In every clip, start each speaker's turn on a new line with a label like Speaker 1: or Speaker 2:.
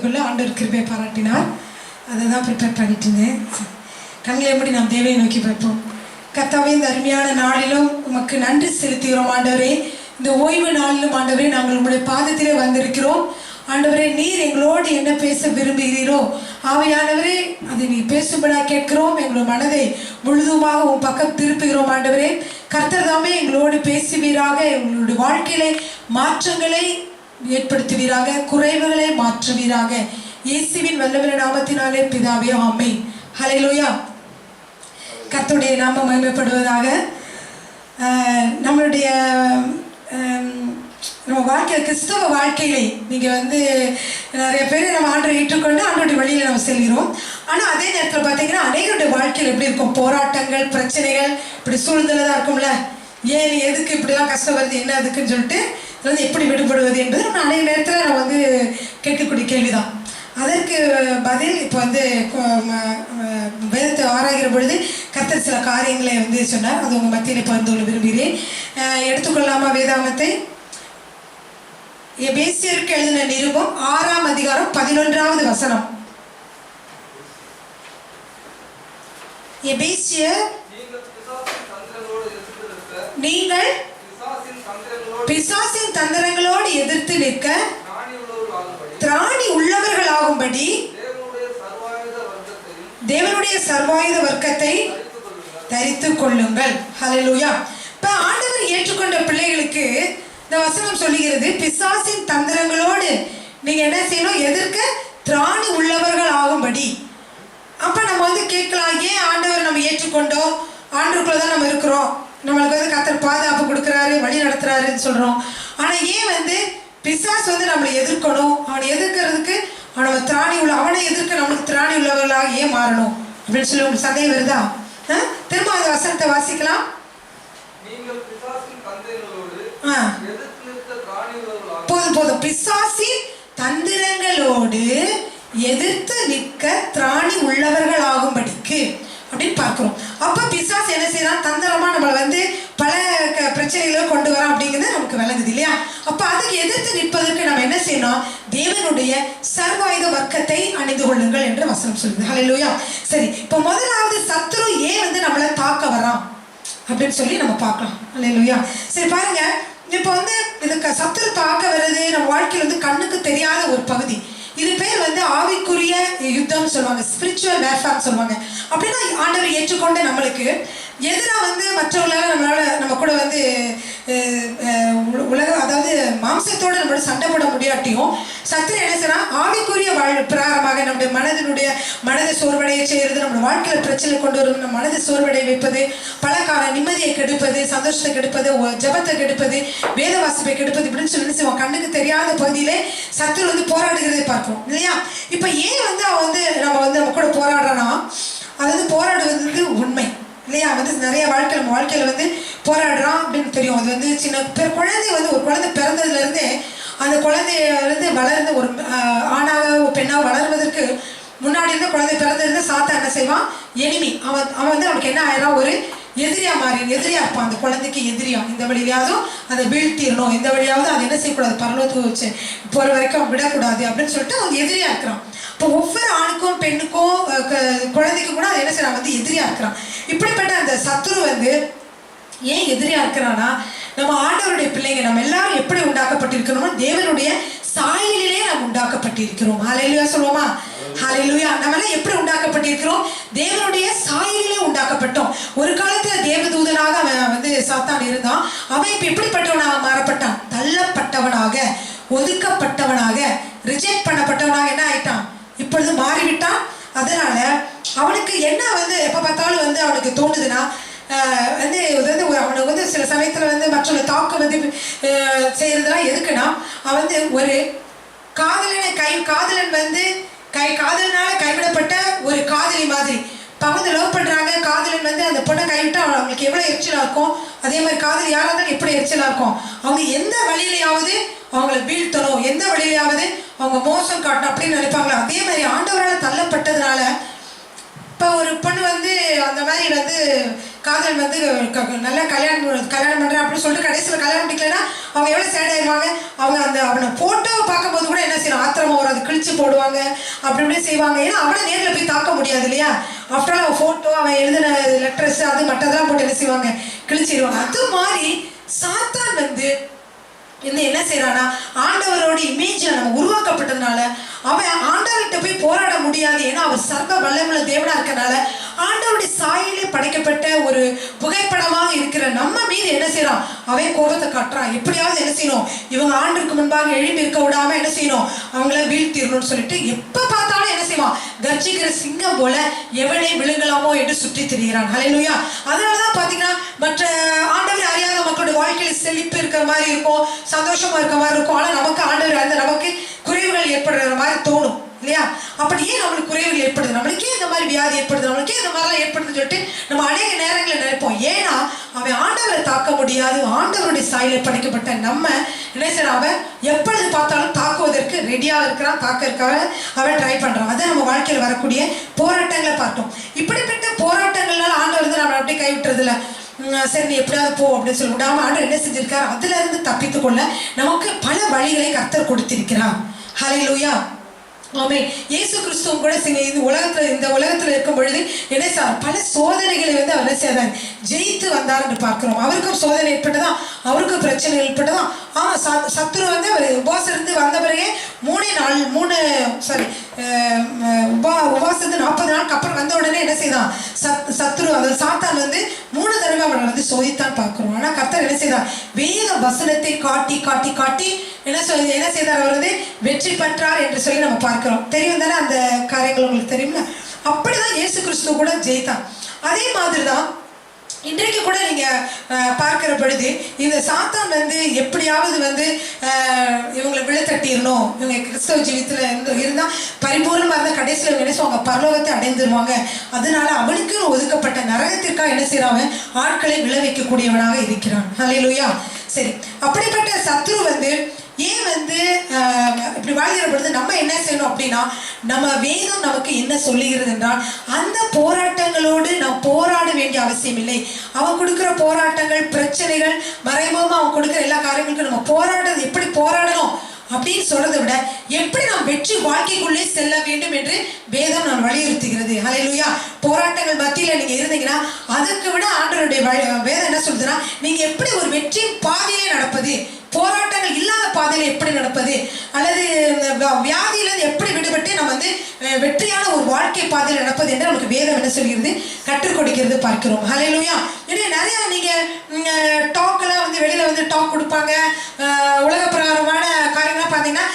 Speaker 1: ஆரம்பிக்கிறதுக்குள்ளே ஆண்டவர் கிருபையை பாராட்டினார். அதை தான் ப்ரிப்பேர் பண்ணிட்டு இருந்தேன். கண்களை எப்படி நாம் தேவையை நோக்கி பார்ப்போம். கர்த்தாவே, இந்த அருமையான நாளிலும் உமக்கு நன்றி செலுத்துகிறோம் ஆண்டவரே. இந்த ஓய்வு நாளிலும் ஆண்டவரே நாங்கள் உங்களுடைய பாதத்திலே வந்திருக்கிறோம். ஆண்டவரே, நீர் எங்களோடு என்ன பேச விரும்புகிறீரோ ஆவியானவரே அதை நீ பேசும்படா கேட்கிறோம். எங்களோட மனதை முழுதுமாக உன் பக்கம் திருப்புகிறோம் ஆண்டவரே. கர்த்தர் தாமே எங்களோடு பேசுவீராக. எங்களுடைய வாழ்க்கையிலே மாற்றங்களை ஏற்படுத்துவீராக, குறைவுகளை மாற்றுவீராக. இயேசுவின் வல்லமையுள்ள நாமத்தினாலே பிதாவே, ஆமென். ஹல்லேலூயா. கர்த்தருடைய நாமம் மகிமைப்படுவதாக. நம்மளுடைய நம்ம வாழ்க்கையில், கிறிஸ்தவ வாழ்க்கையிலே நீங்கள் நிறைய பேர் நம்ம ஆண்டரை ஏற்றுக்கொண்டு ஆண்டோடைய வழியில் நம்ம செல்கிறோம். ஆனால் அதே நேரத்தில் பார்த்தீங்கன்னா அநேகருடைய வாழ்க்கையில் எப்படி இருக்கும்? போராட்டங்கள், பிரச்சனைகள், இப்படி சூழ்நிலை தான் இருக்கும்ல. ஏன் எதுக்கு இப்படிலாம் கஷ்டம் வருது, என்ன அதுக்குன்னு சொல்லிட்டு இது எப்படி விடுபடுவது என்பது நம்ம அநேக நேரத்தில் நம்ம கேட்கக்கூடிய கேள்விதான். அதற்கு பதில் இப்போ வேதத்தை ஆராய்கிற பொழுது கர்த்தர் சில காரியங்களை சொன்னார். அது உங்கள் மத்தியில் பகிர்ந்து கொள்ள விரும்புகிறேன். எடுத்துக்கொள்ளாமா வேதாகமத்தை? எபேசியருக்கு எழுதின நிருபம் 6ஆம் அதிகாரம் 11வது வசனம். எபேசியர், நீங்கள் பிசாசின் தந்திரங்களோடு எதிர்த்து நிற்க திராணி உள்ளவர்களாகும்படி தேவனுடைய சர்வாயுத வர்க்கத்தை தரித்துக் கொள்ளுங்கள். ஹல்லேலூயா. இப்ப ஆண்டவர் ஏற்றுக்கொண்ட பிள்ளைகளுக்கு இந்த வசனம் சொல்லுகிறது, பிசாசின் தந்திரங்களோடு நீங்க என்ன செய்யணும்? எதிர்க்க திராணி உள்ளவர்கள் ஆகும்படி. அப்ப நம்ம கேட்கலாம், ஏன் ஆண்டவர் நம்ம ஏற்றுக்கொண்டோம், ஆண்டவருக்குள்ளதான் நம்ம இருக்கிறோம், நம்மளுக்கு கர்த்தர் பாதுகாப்பு கொடுக்குறாரு, வழி நடத்துறாருன்னு சொல்றோம். ஆனா ஏன் பிசாசு நம்மளை எதிர்க்கணும்? அவனை எதிர்க்கிறதுக்கு அவனை எதிர்க்க நம்மளுக்கு திராணி உள்ளவர்களாக ஏன் மாறணும் அப்படின்னு சொல்லி உங்களுக்கு சந்தேகம் வருதா? திரும்ப அந்த வசனத்தை வாசிக்கலாம். போதும். பிசாசின் தந்திரங்களோடு எதிர்த்து நிற்க திராணி உள்ளவர்கள் ஆகும்படிக்கு அப்படின்னு பார்க்கிறோம். அப்ப பிசாசு என்ன செய்யறான்? தந்திரமா நம்மளை பல பிரச்சனைகளை கொண்டு வரோம் அப்படிங்கிறது நமக்கு விளங்குது இல்லையா? அப்ப அதுக்கு எதிர்த்து நிற்பதற்கு நம்ம என்ன செய்யணும்? தேவனுடைய சர்வாயுத வர்க்கத்தை அணிந்து கொள்ளுங்கள் என்று வசனம் சொல்லுது. ஹல்லேலூயா. சரி, இப்போ முதலாவது சத்துரு ஏன் நம்மளை தாக்க வரான் அப்படின்னு சொல்லி நம்ம பார்க்கலாம். ஹல்லேலூயா. சரி பாருங்க, இப்போ இதுக்கு சத்துரு தாக்க வருது நம்ம வாழ்க்கையில் கண்ணுக்கு தெரியாத ஒரு பகுதி. இது பேர் ஆவிக்குரிய யுத்தம் சொல்லுவாங்க, ஸ்பிரிச்சுவல் வேர்ஃபேர் சொல்லுவாங்க. அப்படின்னா ஆண்டவர் ஏற்றுக்கொண்ட நம்மளுக்கு எதிராக மற்றவர்களால் நம்ம கூட உலகம், அதாவது மாம்சத்தோடு நம்மளோட சண்டை போட முடியாட்டியும் சத்துரு என்ன செய்யறான்? ஆவிக்குரிய பிரகாரமாக நம்முடைய மனதை சோர்வடைய செய்யறது, நம்ம வாழ்க்கையில பிரச்சனை கொண்டு வருவது, நம்ம மனதை சோர்வடைய வைப்பது, பல கால நிம்மதியை கெடுப்பது, சந்தோஷத்தை கெடுப்பது, ஜபத்தை கெடுப்பது, வேத வாசிப்பை கெடுப்பது, இப்படின்னு சொல்லி செய்வோம். கண்ணுக்கு தெரியாத பகுதியிலே சத்துரு போராடுகிறதை பார்ப்போம் இல்லையா? இப்ப ஏன் நம்ம கூட போராடுறோம்னா, அது போராடுவது உண்மை இல்லையா? நிறைய நம்ம வாழ்க்கையில போராடுறோம் அப்படின்னு தெரியும். அது சின்ன குழந்தை ஒரு குழந்தை பிறந்ததுல இருந்தே அந்த குழந்தைய வளர்ந்து ஒரு ஆணாக பெண்ணாக வளர்வதற்கு முன்னாடி இருந்த குழந்தை பிறந்திருந்த சாத்தா என்ன செய்வான்? எனிமி. அவன் அவனுக்கு என்ன ஆயிரம்? ஒரு எதிரியா எதிரியா இருப்பான். அந்த குழந்தைக்கு எதிரியா, இந்த வழியாவது அதை வீழ்த்திடணும், இந்த வழியாவது அதை என்ன செய்யக்கூடாது, பரலோகத்துக்கு வச்சு போற வரைக்கும் விடக்கூடாது அப்படின்னு சொல்லிட்டு அவன் எதிரியா இருக்கிறான். இப்போ ஒவ்வொரு ஆணுக்கும் பெண்ணுக்கும் குழந்தைக்கும் கூட அது என்ன செய்யறான்? எதிரியா இருக்கிறான். இப்படிப்பட்ட அந்த சத்துரு ஏன் எதிரியா இருக்கிறான்னா, நம்ம ஆண்டவருடைய பிள்ளைங்க, நம்ம எல்லாரும் எப்படி உண்டாக்கப்பட்டிருக்கிறோமோ தேவனுடைய சாயலிலே நாம் உண்டாக்கப்பட்டிருக்கிறோம். ஹல்லேலூயா சொல்லுவோமா? ஹல்லேலூயா. நம்ம எல்லாம் எப்படி உண்டாக்கப்பட்டிருக்கிறோம்? தேவனுடைய சாயலிலே உண்டாக்கப்பட்டோம். ஒரு காலத்துல தேவதூதனாக அவன் சாத்தான் இருந்தான். அவன் இப்ப எப்படிப்பட்டவனாக மாறப்பட்டான்? தள்ளப்பட்டவனாக, ஒதுக்கப்பட்டவனாக, ரிஜெக்ட் பண்ணப்பட்டவனாக என்ன ஆயிட்டான்? இப்பொழுது மாறிவிட்டான். அதனால அவனுக்கு என்ன எப்ப பார்த்தாலும் அவனுக்கு தோணுதுன்னா, அவனுக்கு சில சமயத்துல மற்றவங்க தாக்க செய்யறதுலாம் எதுக்குன்னா, அவன் ஒரு காதலன் காதலனால கைவிடப்பட்ட ஒரு காதலி மாதிரி. இப்போ லவ் பண்றாங்க, காதலன் அந்த பொண்ணை கைவிட்டா அவங்களுக்கு எவ்வளவு எரிச்சலா இருக்கும், அதே மாதிரி காதலி யாரா இருந்தாலும் எப்படி எரிச்சலா இருக்கும். அவங்க எந்த வழியிலையாவது அவங்கள வீழ்த்தணும், எந்த வழியிலையாவது அவங்க மோசம் காட்டணும் அப்படின்னு நினைப்பாங்களா? அதே மாதிரி ஆண்டவரால் தள்ளப்பட்டதுனால இப்போ ஒரு பொண்ணு அந்த மாதிரி காதல் வந்து நல்லா கல்யாணம் பண்ணுறேன் அப்படின்னு சொல்லிட்டு கடைசியில் கல்யாணம் முடிக்கலைன்னா அவங்க எவ்வளோ சேட் ஆயிடுவாங்க. அவங்க அவனை ஃபோட்டோவை பார்க்கும்போது கூட என்ன செய்யணும், ஆத்திரமா வரும், அது கிழிச்சு போடுவாங்க, அப்படி இப்படி செய்வாங்க. ஏன்னா அவனை நேரில் போய் தாக்க முடியாது இல்லையா. ஆஃப்டர் ஆல் அவன் ஃபோட்டோ, அவன் எழுதின லெட்டர்ஸ், அது மற்றதெல்லாம் போட்டு என்ன செய்வாங்க, கிழிச்சிடுவாங்க. அது மாதிரி சாத்தான் வந்து என்ன செய்யறானா, ஆண்டவரோட இமேஜ்ல நம்ம உருவாக்கப்பட்டதுனால அவன் ஆண்டவர்கிட்ட போய் போராட முடியாது. ஏன்னா அவர் சர்வ வல்லமுள்ள தேவனா இருக்கனால ஆண்டவருடைய சாயிலே படைக்கப்பட்ட ஒரு புகைப்படமாக இருக்கிற நம்ம மீது என்ன செய்யறான், அவன் கோபத்தை காட்டுறான். எப்படியாவது என்ன செய்யணும், இவங்க ஆண்டுக்கு முன்பாக எழுப்பி இருக்க விடாம என்ன செய்யணும், அவங்கள வீழ்த்திடணும்னு சொல்லிட்டு எப்ப பார்த்தாலும் என்ன செய்வான், கர்ஜிக்கிற சிங்கம் போல எவனை விழுங்கலாமோ என்று சுற்றி திரிகிறான். ஹல்லேலூயா. அதனாலதான் பாத்தீங்கன்னா மற்ற ஆண்டவர் அறியாத மக்களுடைய வாழ்க்கையில செழிப்பு இருக்கிற மாதிரி இருக்கும், சந்தோஷமா இருக்க மாதிரி இருக்கும். ஆனா நமக்கு ஆண்டவர் அந்த நமக்கு குறைவுகள் ஏற்படுற மாதிரி தோணும் இல்லையா. அப்படியே நம்மளுக்கு குறைவுகள் ஏற்படுது, நம்மளுக்கே இந்த மாதிரி வியாதி ஏற்படுது, நம்மளுக்கே இந்த மாதிரிலாம் ஏற்படுதுன்னு சொல்லிட்டு நம்ம அநேக நேரங்களில் நினைப்போம். ஏன்னா அவன் ஆண்டவரை தாக்க முடியாது. ஆண்டவருடைய சாயலை படைக்கப்பட்ட நம்ம என்ன செய்யறான், அவன் எப்பொழுது பார்த்தாலும் தாக்குவதற்கு ரெடியாக இருக்கிறான், தாக்க இருக்காக அவன் ட்ரை பண்றான். அதை நம்ம வாழ்க்கையில் வரக்கூடிய போராட்டங்களை பார்த்தோம். இப்படிப்பட்ட போராட்டங்கள்னால ஆண்டவர் வந்து நம்ம அப்படியே கைவிட்டுறதுல சரி நீ எப்படியாவது போ அப்படின்னு சொல்லி விடாம ஆண்டவர் என்ன செஞ்சிருக்காரு, அதுல இருந்து தப்பித்துக் கொள்ள நமக்கு பல வழிகளை கர்த்தர் கொடுத்திருக்கிறார். ஹல்லேலூயா. ஆமென். இயேசு கிறிஸ்துவும் கூட இந்த உலகத்துல இருக்கும் பொழுது என்ன சார் பல சோதனைகளை வந்து அவர் செய்தார், ஜெயித்து வந்தார் என்று பார்க்கிறோம். அவருக்கும் சோதனை ஏற்பட்டதான், அவருக்கும் பிரச்சனை ஏற்பட்டதான். சத்துரு வந்து அவர் உபவாசம் இருந்து வந்த பிறகு உபவாசத்து 40 நாளுக்கு அப்புறம் வந்த உடனே என்ன செய்தான், சத்துரு அதாவது சாத்தான் வந்து 3 தடவை அவனை வந்து சோதித்தான் பார்க்கிறோம். ஆனா கர்த்தர் என்ன செய்தார், வேத வசனத்தை காட்டி காட்டி காட்டி என்ன செய்தார், அவர் வந்து வெற்றி பெற்றார் என்று சொல்லி நம்ம பார்க்கிறோம். தெரியும் தானே அந்த காரியங்கள் உங்களுக்கு தெரியும்ல. அப்படிதான் இயேசு கிறிஸ்து கூட ஜெயித்தான். அதே மாதிரிதான் இன்றைக்கு கூட நீங்க பார்க்கிற பொழுது இந்த சாத்தான் வந்து எப்படியாவது வந்து இவங்களை விழத்தட்டிடணும், இவங்க கிறிஸ்தவ ஜீவித்துல இருந்தா பரிபூர்ணமா இருந்த கடைசியில் இவங்க என்ன செய்வாங்க, பரலோகத்தை அடைந்துருவாங்க. அதனால அவனுக்கு ஒதுக்கப்பட்ட நரகத்திற்காக என்ன செய்யறாங்க, ஆட்களை விளைவிக்கக்கூடியவனாக இருக்கிறான். ஹல்லேலூயா. சரி, அப்படிப்பட்ட சத்ரு வந்து ஏன் வந்து இப்படி வாழ்கிற பொழுது நம்ம என்ன செய்யணும் அப்படின்னா, நம்ம வேதம் நமக்கு என்ன சொல்லுகிறது என்றால் அந்த போராட்டங்களோடு நாம் போராட வேண்டிய அவசியம் இல்லை. அவன் கொடுக்குற போராட்டங்கள், பிரச்சனைகள், மறைமுகமா அவன் கொடுக்குற எல்லா காரியங்களுக்கும் நம்ம போராடுறது எப்படி போராடணும் அப்படின்னு சொல்றதை விட எப்படி நாம் வெற்றி வாழ்க்கைக்குள்ளே செல்ல வேண்டும் என்று வேதம் நான் வலியுறுத்துகிறது. ஹல்லேலூயா. போராட்டங்கள் மத்தியில நீங்க இருந்தீங்கன்னா அதுக்கு விட ஆண்டவருடைய வேதம் என்ன சொல்றதுன்னா, நீங்க எப்படி ஒரு வெற்றியின் பாதையிலே நடப்பது, போராட்டங்கள் இல்லாத பாதையில எப்படி நடப்பது, அல்லது வியாதியிலிருந்து எப்படி விடுபட்டு நம்ம வந்து வெற்றியான ஒரு வாழ்க்கை பாதையில் நடப்பது என்று நமக்கு வேதம் என்ன சொல்கிறது, கற்றுக் கொடுக்கிறது பார்க்கிறோம். ஹல்லேலூயா. ஏன்னா நிறைய நீங்க டாக்லாம் வந்து வெளியில வந்து டாக் கொடுப்பாங்க. உலக பிரகாரமான காரியங்கள்லாம் பார்த்தீங்கன்னா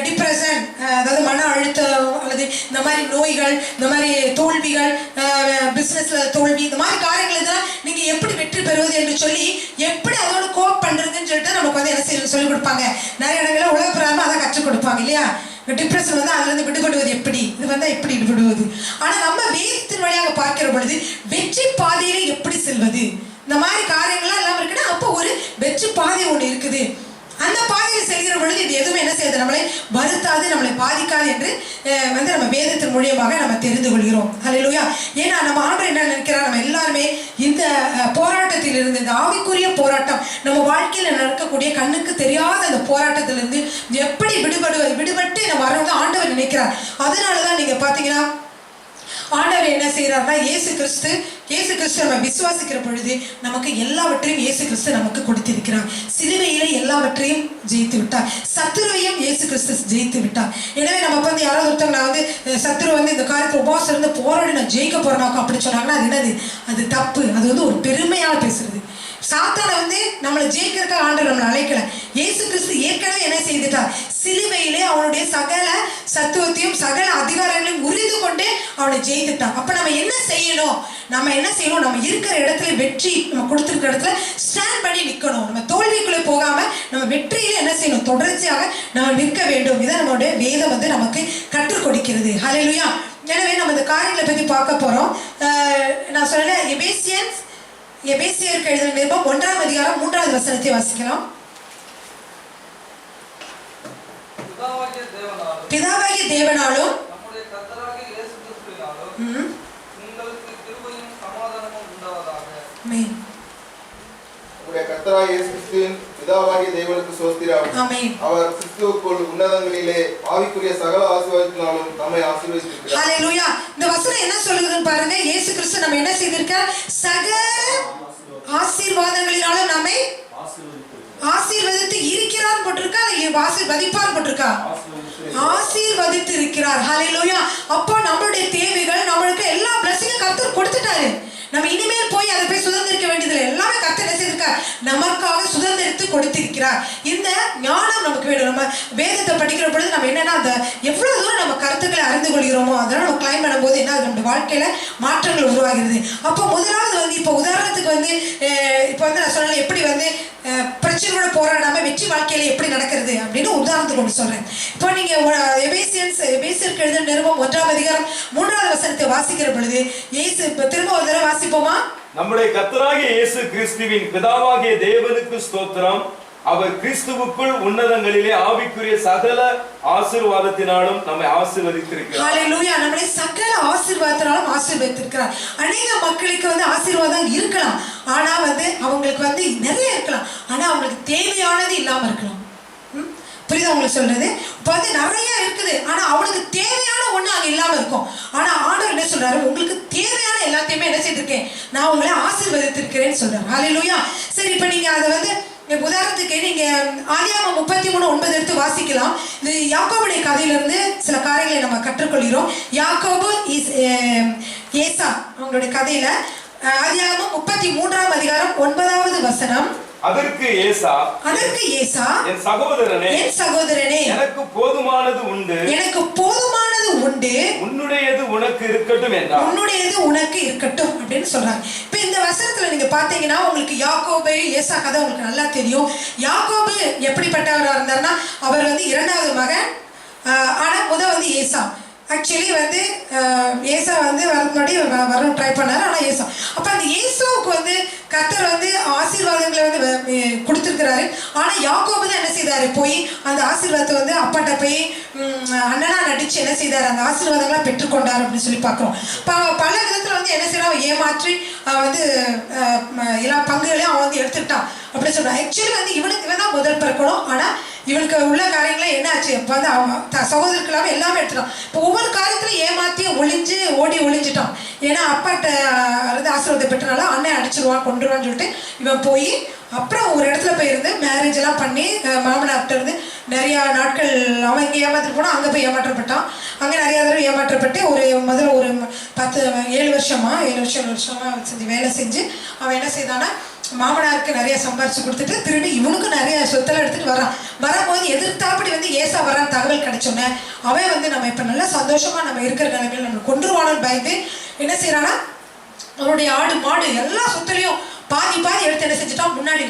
Speaker 1: டிப்ரெஷன், அதாவது மன அழுத்தம், அல்லது இந்த மாதிரி நோய்கள், இந்த மாதிரி தோல்விகள், பிசினஸ்ல தோல்வி, இந்த மாதிரி காரியங்கள் இதெல்லாம் நீங்க எப்படி வெற்றி பெறுவது என்று சொல்லி எப்படி அதோட கோப் பண்றதுன்னு சொல்லிட்டு நமக்கு வந்து என்ன செய்யணும் சொல்லி கொடுப்பாங்க. நிறைய இடங்களில் உலக பிரகாரமா அதை கற்றுக் கொடுப்பாங்க இல்லையா. டிப்ரெஷன் வந்து அதுல இருந்து விடுபடுவது எப்படி, இது வந்து எப்படி விடுபடுவது. ஆனா நம்ம வேதத்தின் வழியாக பார்க்கிற பொழுது வெற்றி பாதையில எப்படி செல்வது, இந்த மாதிரி காரியங்கள்லாம் எல்லாம் இருக்குன்னா அப்போ ஒரு வெற்றி பாதை ஒன்று இருக்குது. அந்த பாதையில் செல்கிற பொழுது இது எதுவுமே என்ன செய்யுது, நம்மளை வருத்தாது, நம்மளை பாதிக்காது என்று வந்து நம்ம வேதத்தின் மூலியமாக நம்ம தெரிந்து கொள்கிறோம். ஹல்லேலூயா. ஏன்னா நம்ம ஆண்டவர் என்ன நினைக்கிறார், நம்ம எல்லாருமே இந்த போராட்டத்தில் இருந்து, இந்த ஆவிக்குரிய போராட்டம், நம்ம வாழ்க்கையில் நடக்கக்கூடிய கண்ணுக்கு தெரியாத அந்த போராட்டத்திலிருந்து எப்படி விடுபட்டு நம்ம வரணும் ஆண்டவர் நினைக்கிறார். அதனாலதான் நீங்க பாத்தீங்கன்னா ஆண்டவர் என்ன செய்யறாருன்னா, இயேசு கிறிஸ்து நம்ம விசுவாசிக்கிற பொழுது நமக்கு எல்லாவற்றையும் இயேசு கிறிஸ்து நமக்கு கொடுத்திருக்கிறார். சிலுவையிலே எல்லாவற்றையும் ஜெயித்து விட்டார், சத்துருவையும் இயேசு கிறிஸ்து ஜெயித்து விட்டார். எனவே நம்ம வந்து யாராவது ஒருத்தவங்க நான் வந்து சத்துரு வந்து இந்த காரியத்தை உபவாசம் இருந்து போராடி நான் ஜெயிக்க போறேனாக்கும் அப்படின்னு சொன்னாங்கன்னா அது என்னது, அது தப்பு. அது வந்து ஒரு பெருமையால பேசுறது. சாத்தானை வந்து நம்மளை ஜெயிக்கிறதுக்கு ஆண்டவர் நம்மளை அழைக்கல. இயேசு கிறிஸ்து ஏற்கனவே என்ன செய்துட்டார், சிலுவையிலே அவனுடைய சகல சத்துவத்தையும் சகல அதிகாரங்களையும் உரிந்து கொண்டு அவனை ஜெயித்துட்டான். அப்ப நம்ம என்ன செய்யணும், நம்ம இருக்கிற இடத்துல வெற்றி நம்ம கொடுத்துருக்கிற இடத்துல ஸ்டாண்ட் பண்ணி நிற்கணும். நம்ம தோல்விக்குள்ளே போகாம நம்ம வெற்றியில என்ன செய்யணும், தொடர்ச்சியாக நம்ம நிற்க வேண்டும். இதை நம்மளுடைய வேதம் வந்து நமக்கு கற்றுக் கொடுக்கிறது. ஹல்லேலூயா. எனவே நம்ம இந்த காரியங்களை பத்தி பார்க்க போறோம். நான் சொல்ல எபேசியருக்கு எழுதின நிருபம் 1ஆம் அதிகாரம் 3வது வசனத்தை வாசிக்கலாம். பிதாவாகிய தேவனாலும்
Speaker 2: நம்முடைய கர்த்தராகிய இயேசு கிறிஸ்துவினாலும் உங்களுக்கு கிருபையும் சமாதானமும் உண்டாவதாக. நம்முடைய கர்த்தராகிய இயேசு கிறிஸ்துவின் பிதாவாகிய தேவனுக்கு ஸ்தோத்திரம்.
Speaker 1: ஆமென்.
Speaker 2: அவர் கிறிஸ்துவுக்குள் உன்னதங்களிலே ஆவிக்குரிய சகல ஆசீர்வாதத்தினாலும் நம்மை ஆசீர்வதித்திருக்கிறார்.
Speaker 1: ஹல்லேலூயா. இந்த வசனம் என்ன சொல்லுதுன்னு பாருங்க. இயேசு கிறிஸ்து நம்ம என்ன செய்திருக்கார்? சகல ஆசீர்வாதங்களினாலும் நம்மை ஆசீர்வதித்து இருக்கிறார் போட்டிருக்கா, ஆசீர்வதிப்பார் போட்டிருக்கா? ஆசீர்வதித்து இருக்கிறார். ஹல்லேலூயா. அப்போ நம்மளுடைய தேவைகள், நம்மளுக்கு எல்லா பிளஸிங்கும் கர்த்தர் கொடுத்துட்டாரு. நம்ம இனிமேல் போய் அதை போய் சுதந்திரிக்க வேண்டியதில்லை. எல்லாமே கர்த்தர் என்ன செய்திருக்கார்? நமக்காக சுதந்திரித்து கொடுத்திருக்கிறார். இந்த ஞானம் நமக்கு வேணும். நம்ம வேதத்தை படிக்கிற பொழுது நம்ம என்னன்னா, அந்த எவ்வளவு தூரம் நம்ம கருத்துக்களை அறிந்து கொள்கிறோமோ அதெல்லாம் நம்ம கிளைம் பண்ணும்போது என்ன, நம்முடைய வாழ்க்கையில மாற்றங்கள் உருவாகிறது. அப்போ முதலாவது வந்து இப்போ உதாரணத்துக்கு வந்து இப்போ வந்து நான் சொன்னேன், எப்படி வந்து பிரச்சனையோட போராடாம வெற்றி வாழ்க்கையில எப்படி நடக்கிறது அப்படின்னு உதாரணத்துக்கு ஒன்று சொல்றேன். இப்போ நீங்க எபேசியருக்கு எழுதின நிருபம் 1ஆம் அதிகாரம் 3வது வசனத்தை வாசிக்கிற பொழுது இயேசு, திரும்ப ஒரு தடவை வாசிப்போமா?
Speaker 3: நம்முடைய கர்த்தராகிய இயேசு கிறிஸ்துவின் பிதாவாகிய தேவனுக்கு ஸ்தோத்திரம். அவர் கிறிஸ்துவுக்குள் உன்னதங்களிலே ஆவிக்குரிய சகல ஆசீர்வாதத்தினாலும் நம்மை ஆசீர்வதித்திருக்கிறார்.
Speaker 1: ஹல்லேலூயா. நம்மளை சகல ஆசீர்வாதத்தினாலும் ஆசீர்வதித்திருக்கிறார். அநேக மக்களுக்கு வந்து ஆசீர்வாதம் இருக்கலாம், ஆனா வந்து அவங்களுக்கு வந்து நிறைய இருக்கலாம், ஆனா அவங்களுக்கு தேவையானது இல்லாம இருக்கலாம். புரியுதா உங்களுக்கு சொல்றது? இப்போ வந்து நிறைய இருக்குது, ஆனா அவனுக்கு தேவையான ஒண்ணு அங்க இல்லாம இருக்கும். ஆனா ஆண்டவர் என்ன சொல்றாரு? உங்களுக்கு தேவையான எல்லாத்தையுமே என்ன செய்திருக்கேன், நான் உங்களை ஆசீர்வதித்திருக்கிறேன்னு சொல்றாரு. ஹல்லேலூயா. சரி, இப்போ நீங்க அதை வந்து உதாரணத்துக்கு நீங்க ஆதியாகமம் 33:9 எடுத்து வாசிக்கலாம். இது யாக்கோபுடைய கதையிலிருந்து சில காரியங்களை நம்ம கற்றுக்கொள்கிறோம். யாக்கோபு ஏசா அவங்களுடைய கதையில ஆதியாகமம் 33ஆம் அதிகாரம் 9வது வசனம்.
Speaker 3: அதற்கு ஏசா, என் சகோதரனே, எனக்கு போதுமானது உண்டு, உன்னுடையது உனக்கு இருக்கட்டும் என்றார்.
Speaker 1: உன்னுடையது உனக்கு இருக்கட்டும் அப்படின்னு சொல்றாங்க. இப்ப இந்த வசனத்துல நீங்க பாத்தீங்கன்னா உங்களுக்கு யாக்கோபு ஏசா கதை உங்களுக்கு நல்லா தெரியும். யாக்கோபு எப்படிப்பட்டவரா இருந்தாருன்னா, அவர் வந்து 2வது மகன். ஆனா வந்து ஏசா ஆக்சுவலி வந்து ஏசா வந்து முன்னாடி வர ட்ரை பண்ணாரு. ஆனால் ஏசா அப்போ அந்த ஏசாவுக்கு வந்து கர்த்தர் வந்து ஆசீர்வாதங்களை வந்து கொடுத்துருக்கிறாரு. ஆனால் யாக்கோபு தான் என்ன செய்தாரு? போய் அந்த ஆசீர்வாதத்தை வந்து அப்பாட்ட போய் அண்ணனா நடிச்சு என்ன செய்தார்? அந்த ஆசீர்வாதங்களாம் பெற்றுக்கொண்டார் அப்படின்னு சொல்லி பார்க்குறோம். பல விதத்தில் வந்து என்ன செய்யலாம், ஏமாற்றி வந்து எல்லா பங்குகளையும் அவன் வந்து எடுத்துக்கிட்டான் அப்படின்னு சொல்றான். ஆக்சுவலி வந்து இவன் தான் முதல் பிறக்கணும். ஆனால் இவனுக்கு உள்ள காரியங்களே என்ன ஆச்சு? இப்போ வந்து அவன் சகோதரர்களாக எல்லாமே எடுத்துட்டான். இப்போ ஒவ்வொரு காரியத்திலும் ஏமாற்றி ஒளிஞ்சிட்டான். ஏன்னா அப்பாட்ட வந்து ஆசீர்வாதம் பெற்றனால அண்ணன் அடிச்சிருவான், கொண்டுருவான்னு சொல்லிட்டு இவன் போய் அப்புறம் ஒரு இடத்துல போயிருந்து மேரேஜ் எல்லாம் பண்ணி மாமனார்கிட்ட இருந்து நிறையா நாட்கள் அவன் இங்கே ஏமாத்திட்டு போனால் அங்கே போய் ஏமாற்றப்பட்டான். அங்கே நிறையா தடவை ஏமாற்றப்பட்டு முதல்ல ஒரு 7 வருஷமா செஞ்சு வேலை செஞ்சு அவன் என்ன செய்தானா, மாமனாருக்கு நிறைய சம்பாரிச்சு கொடுத்துட்டு திருடி இவனுக்கு நிறைய சொத்தெல்லாம் எடுத்துட்டு வரும்போது எதிர்த்தாப்படி வந்து ஏசா வரான் தகவல் கிடைச்சோன்னே அவன் வந்து நம்ம இப்போ நல்லா சந்தோஷமா நம்ம இருக்கிற நிலைமையில் நம்ம கொண்டுருவானு பயந்து என்ன செய்யறானா, அவனுடைய ஆடு மாடு எல்லா சொத்துலையும் பாதி எடுத்து என்ன செஞ்சுட்டான், முன்னாடி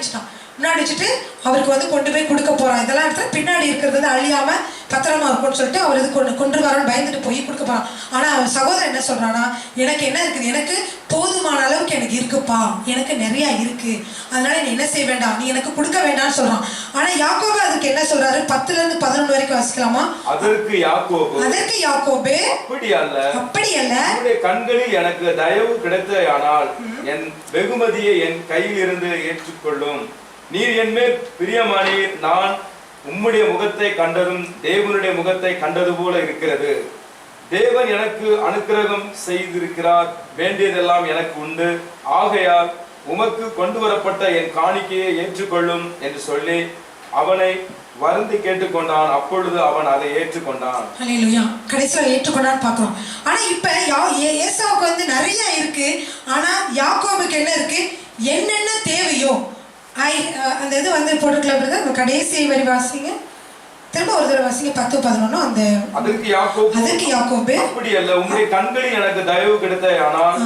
Speaker 1: வச்சுட்டு அவருக்கு வந்து கொண்டு போய் கொடுக்க போறான். இதெல்லாம் எடுத்து பின்னாடி இருக்கிறது வந்து அழியாம பத்திரமா இருக்கும்னு சொல்லிட்டு அவர் இது கொண்டு வரோன்னு பயந்துட்டு போய் கொடுக்க போறான். ஆனா அவன் சகோதரன் என்ன சொல்றானா, எனக்கு என்ன இருக்குது, எனக்கு போதுமான அளவுக்கு எனக்கு இருக்குப்பா, எனக்கு நிறைய இருக்கு, அதனால நீ என்ன செய்ய வேண்டாம், நீ எனக்கு கொடுக்க வேண்டாம்னு சொல்றான். ஆனா யாக்கோபு அதுக்கு என்ன சொல்றாரு? 10லிருந்து 11 வரைக்கும் வாசிக்கலாமா?
Speaker 3: அதற்கு யாக்கோபு
Speaker 1: அப்படி அல்ல,
Speaker 3: உம்முடைய கண்களில் எனக்கு தயவு கிடைத்ததானால் என் வெகுமதியை என் கையில் இருந்து ஏற்றுக்கொள்ளும். நீர் என்மேல் பிரியமானீர், நான் உம்முடைய முகத்தை கண்டதும் தேவனுடைய முகத்தை கண்டது போல இருக்கிறது. தேவன் எனக்கு அனுக்கிரகம் செய்திருக்கிறார், வேண்டியதெல்லாம் எனக்கு உண்டு. ஆகையால் உமக்கு கொண்டு வரப்பட்ட என் காணிக்கையை ஏற்றுக்கொள்ளும் என்று சொல்லி அவனை வருந்தி கேட்டுக்கொண்டான். அப்பொழுது அவன் அதை ஏற்றுக்கொண்டான்.
Speaker 1: ஹல்லேலூயா. கடைசியில் ஏற்றுக்கொண்டான்னு பார்க்கிறோம். ஆனா இப்ப ஏசாவுக்கு வந்து நிறைய இருக்கு, ஆனா யாக்கோபுக்கு என்ன இருக்கு? என்னென்ன தேவையோ அந்த இது வந்து போட்டுக்கலாம். கடைசி வரி வாசிங்க, திரும்ப ஒரு தடவை வாசிங்க, 10-11. அந்த
Speaker 3: அதற்கு யாக்கோபு அப்படி அல்ல, உம்முடைய கண்களில் எனக்கு தயவு கிடைத்ததானால்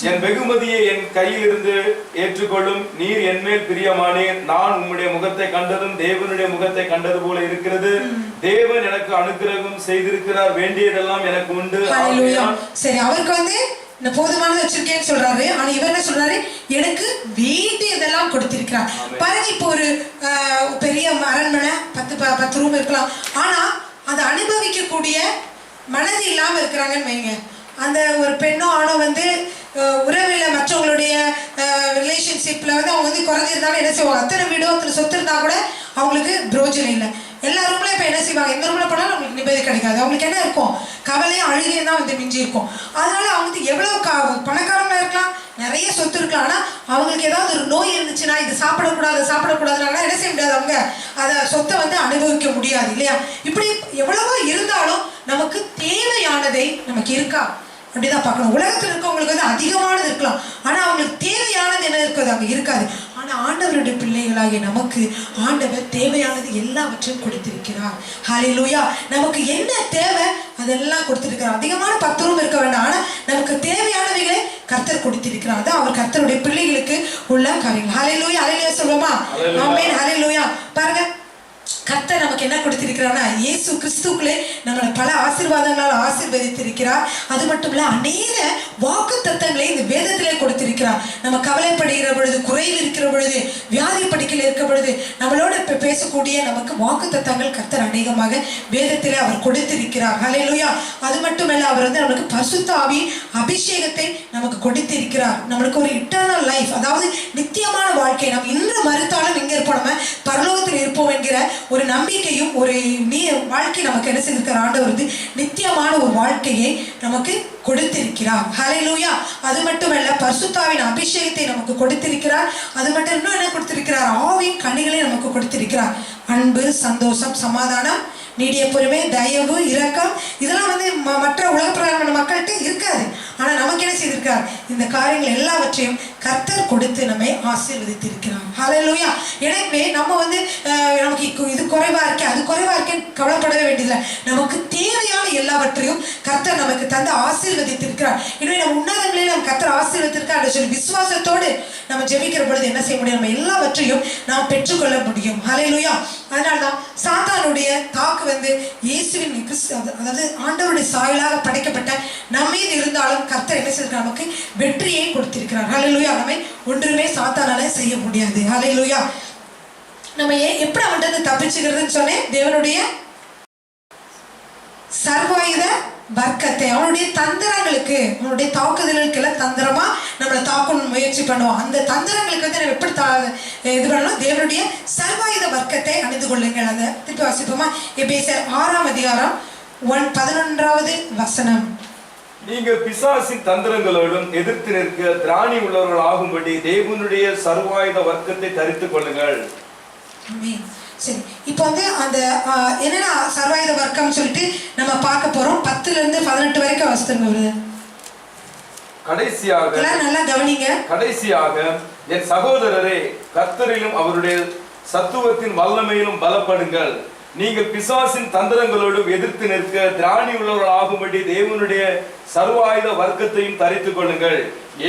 Speaker 3: என் வெகுமதியை என் கையில் இருந்து ஏற்றுக்கொள்ளும். நீர் என்மேல் பிரியமானீர், நான் உம்முடைய முகத்தை கண்டதும் தேவனுடைய முகத்தை கண்டது போல இருக்கிறது. தேவன் எனக்கு அனுக்கிரகம் செய்திருக்கிறார், வேண்டியதெல்லாம் எனக்கு உண்டு.
Speaker 1: சரி, அவருக்கு வந்து இந்த போதுமானது வச்சிருக்கேன்னு சொல்றாரு. ஆனா இவர் என்ன சொல்றாரு? எனக்கு வேண்டியதெல்லாம் கொடுத்திருக்கிறார். பாருங்க, இப்போ ஒரு பெரிய அரண்மனை 10 ரூம் இருக்கலாம், ஆனா அதை அனுபவிக்கக்கூடிய மனது இல்லாம இருக்கிறாங்கன்னு வைங்க. அந்த ஒரு பெண்ணோ ஆணோ வந்து உறவில் மற்றவங்களுடைய ரிலேஷன்ஷிப்ல வந்து அவங்க வந்து குறைஞ்சிருந்தாலும் என்ன செய்வாங்க, அத்தனை வீடோ அத்தனை சொத்து இருந்தா கூட அவங்களுக்கு பிரோஜனம் இல்லை. எல்லா ரூம்ல இப்ப என்ன செய்வாங்க, எந்த ரூம்ல போனாலும் அவங்களுக்கு நிம்மதி கிடைக்காது. அவங்களுக்கு என்ன இருக்கும், கவலையும் அழுகையும் தான் வந்து மிஞ்சி இருக்கும். அதனால அவங்க வந்து எவ்வளவு பணக்காரங்களா இருக்கலாம், நிறைய சொத்து இருக்கலாம், ஆனா அவங்களுக்கு ஏதாவது ஒரு நோய் இருந்துச்சுன்னா இது சாப்பிடக்கூடாதுனால என்ன செய்ய முடியாது, அவங்க அதை சொத்தை வந்து அனுபவிக்க முடியாது இல்லையா. இப்படி எவ்வளவோ இருந்தாலும் நமக்கு தேவையானதை நமக்கு இருக்கா அப்படிதான் பார்க்கணும். உலகத்தில் இருக்கவங்களுக்கு வந்து அதிகமானது இருக்கலாம், ஆனா அவங்களுக்கு தேவையானது என்ன இருக்காது, அங்க இருக்காது. ஆனா ஆண்டவருடைய பிள்ளைகளாகிய நமக்கு ஆண்டவர் தேவையானது எல்லாவற்றையும் கொடுத்திருக்கிறார். ஹல்லேலூயா. நமக்கு என்ன தேவை அதெல்லாம் கொடுத்திருக்கிறார். அதிகமான 10 ரூம் இருக்க வேண்டாம், ஆனா நமக்கு தேவையானவைகளை கர்த்தர் கொடுத்திருக்கிறார். அதான் அவர் கர்த்தருடைய பிள்ளைகளுக்கு உள்ள காரியங்கள். ஹல்லேலூயா. ஹல்லேலூயா சொல்லுமா? ஆமென். ஹல்லேலூயா. பாருங்க, கர்த்தர் நமக்கு என்ன கொடுத்திருக்கிறார்னா, இயேசு கிறிஸ்துக்குள்ளே நம்மளை பல ஆசீர்வாதங்களால் ஆசீர்வதித்திருக்கிறார். அது மட்டும் இல்ல, அநேக வாக்குத்தத்தங்களை இந்த வேதத்திலே கொடுத்திருக்கிறார். நம்ம கவலைப்படுகிற பொழுது, குறைவு இருக்கிற பொழுது, வியாதி படுக்கையில் இருக்கிற பொழுது நம்மளோட பேசக்கூடிய நமக்கு வாக்குத்தத்தங்கள் கர்த்தர் அநேகமாக வேதத்திலே அவர் கொடுத்திருக்கிறார். ஹல்லேலூயா. அது மட்டுமல்ல, அவர் வந்து நமக்கு பரிசுத்த ஆவி அபிஷேகத்தை நமக்கு கொடுத்திருக்கிறார். நம்மளுக்கு ஒரு இட்டர்னல் லைஃப், அதாவது நித்தியமான வாழ்க்கை. நம்ம இன்று மறுத்தாலும் எங்க இருப்போம், நம்ம பரலோகத்தில் இருப்போம் என்கிற ஒரு நம்பிக்கையும் ஒரு வாழ்க்கை நமக்கு என்ன செய்திருக்கிறார். ஆண்டவர் வந்து நித்தியமான ஒரு வாழ்க்கையை நமக்கு கொடுத்திருக்கிறார். ஹல்லேலூயா. அது மட்டுமல்ல, பரிசுத்தாவின் அபிஷேகத்தை நமக்கு கொடுத்திருக்கிறார். அது மட்டும் இன்னும் என்ன கொடுத்திருக்கிறார், ஆவின் கனிகளை நமக்கு கொடுத்திருக்கிறார். அன்பு, சந்தோஷம், சமாதானம், நீடிய பொறுமை, தயவு, இரக்கம், இதெல்லாம் வந்து மற்ற உலக பிரகாரமான மக்கள்கிட்ட இருக்காது. ஆனா நமக்கு என்ன செய்திருக்கார், இந்த காரியங்கள் எல்லாவற்றையும் கர்த்தர் கொடுத்து நம்மை ஆசீர்வதித்திருக்கிறார். ஹல்லேலூயா. எனவே நம்ம வந்து நமக்கு இது குறைவா இருக்கே அது குறைவா இருக்கேன்னு கவலைப்படவே வேண்டியதில்லை. நமக்கு தேவையான எல்லாவற்றையும் கர்த்தர் நமக்கு தந்து ஆசீர்வதித்திருக்கிறார். எனவே நம்ம உன்னதங்களில் நம்ம கர்த்தர் ஆசீர்வதித்திருக்கார் என்று சொல்லி விசுவாசத்தோடு நம்ம ஜெபிக்கிற பொழுது என்ன செய்ய முடியும், நம்ம எல்லாவற்றையும் நாம் பெற்றுக்கொள்ள முடியும். ஹல்லேலூயா. அதனால்தான் சாத்தானுடைய தாக்கு வந்து இயேசுவின் அதாவது ஆண்டவருடைய சாயலாக படைக்கப்பட்ட நம்ம மீது இருந்தாலும் கர்த்தர் என்ன செய்திருக்கிறார், நமக்கு வெற்றியை கொடுத்திருக்கிறார். ஹல்லேலூயா. நம்ம ஒன்றுமே சாத்தானால செய்ய முடியாது. ஹல்லேலூயா. நம்ம எப்படி அவன்கிட்ட தப்பிச்சுக்கிறதுன்னு சொன்னேன், தேவனுடைய சர்வாயுத வர்க்கத்தை, அவனுடைய தந்திரங்களுக்கு, அவனுடைய தாக்குதலுக்கு எல்லாம் தந்திரமா நம்மளை தாக்கணும் முயற்சி பண்ணுவோம். அந்த தந்திரங்களுக்கு வந்து நம்ம எப்படி இது பண்ணணும், தேவனுடைய சர்வாயுத வர்க்கத்தை அணிந்து கொள்ளுங்கள். அதை திருப்பி வாசிப்போமா? எபேசியர் 6ஆம் அதிகாரம் 11வது வசனம்.
Speaker 3: நீங்கள் பிசாசின் தந்திரங்களோடும் எதிர்த்து நிற்க திராணி உள்ளவர்கள் ஆகும்படி தேவனுடைய சர்வாயுத வர்க்கத்தை தரித்துக் கொள்ளுங்கள்.
Speaker 1: சரி, இப்போ வந்து அந்த என்னென்ன சர்வாயுத வர்க்கம் சொல்லிட்டு நம்ம பார்க்க போறோம். 10ல இருந்து 18 வரைக்கும் வசனங்கள்.
Speaker 3: கடைசியாக
Speaker 1: நல்லா கவனிங்க.
Speaker 3: கடைசியாக என் சகோதரரே, கர்த்தரிலும் அவருடைய சத்துவத்தின் வல்லமையிலும் பலப்படுங்கள். நீங்கள் பிசாசின் தந்திரங்களோடும் எதிர்த்து நிற்க திராணி உள்ளவர்கள் ஆகும்படி தேவனுடைய சர்வாயுத வர்க்கத்தையும் தரித்துக் கொள்ளுங்கள்.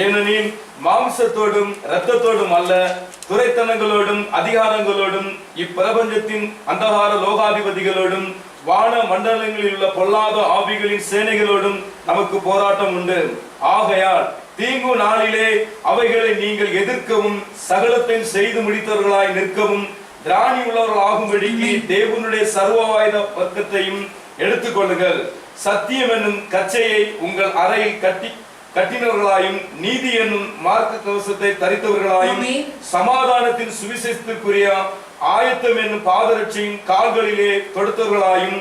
Speaker 3: ஏனெனில் மாம்சத்தோடும் இரத்தத்தோடும் அல்ல, துரைத்தனங்களோடும் அதிகாரங்களோடும் இப்பிரபஞ்சத்தின் அந்தகார லோகாதிபதிகளோடும் வான மண்டலங்களில் உள்ள பொல்லாத ஆவிகளின் சேனைகளோடும் நமக்கு போராட்டம் உண்டு. ஆகையால் தீங்கு நாளிலே அவைகளை நீங்கள் எதிர்க்கவும் சகலத்தையும் செய்து முடித்தவர்களாய் நிற்கவும் திராணி உள்ளவர்கள் ஆகும்படிக்கு தேவனுடைய சர்வாயுத வர்க்கத்தையும் எடுத்துக்கொள்ளுங்கள். சத்தியம் என்னும் கச்சையை உங்கள் அறையில் கட்டினவர்களாயும் நீதி என்னும் மார்க்க கவசத்தை தரித்தவர்களாயும் சமாதானத்தின் சுவிசேஷத்திற்குரிய ஆயத்தம் என்னும் பாதரட்சையும் கால்களிலே தொடுத்தவர்களாயும்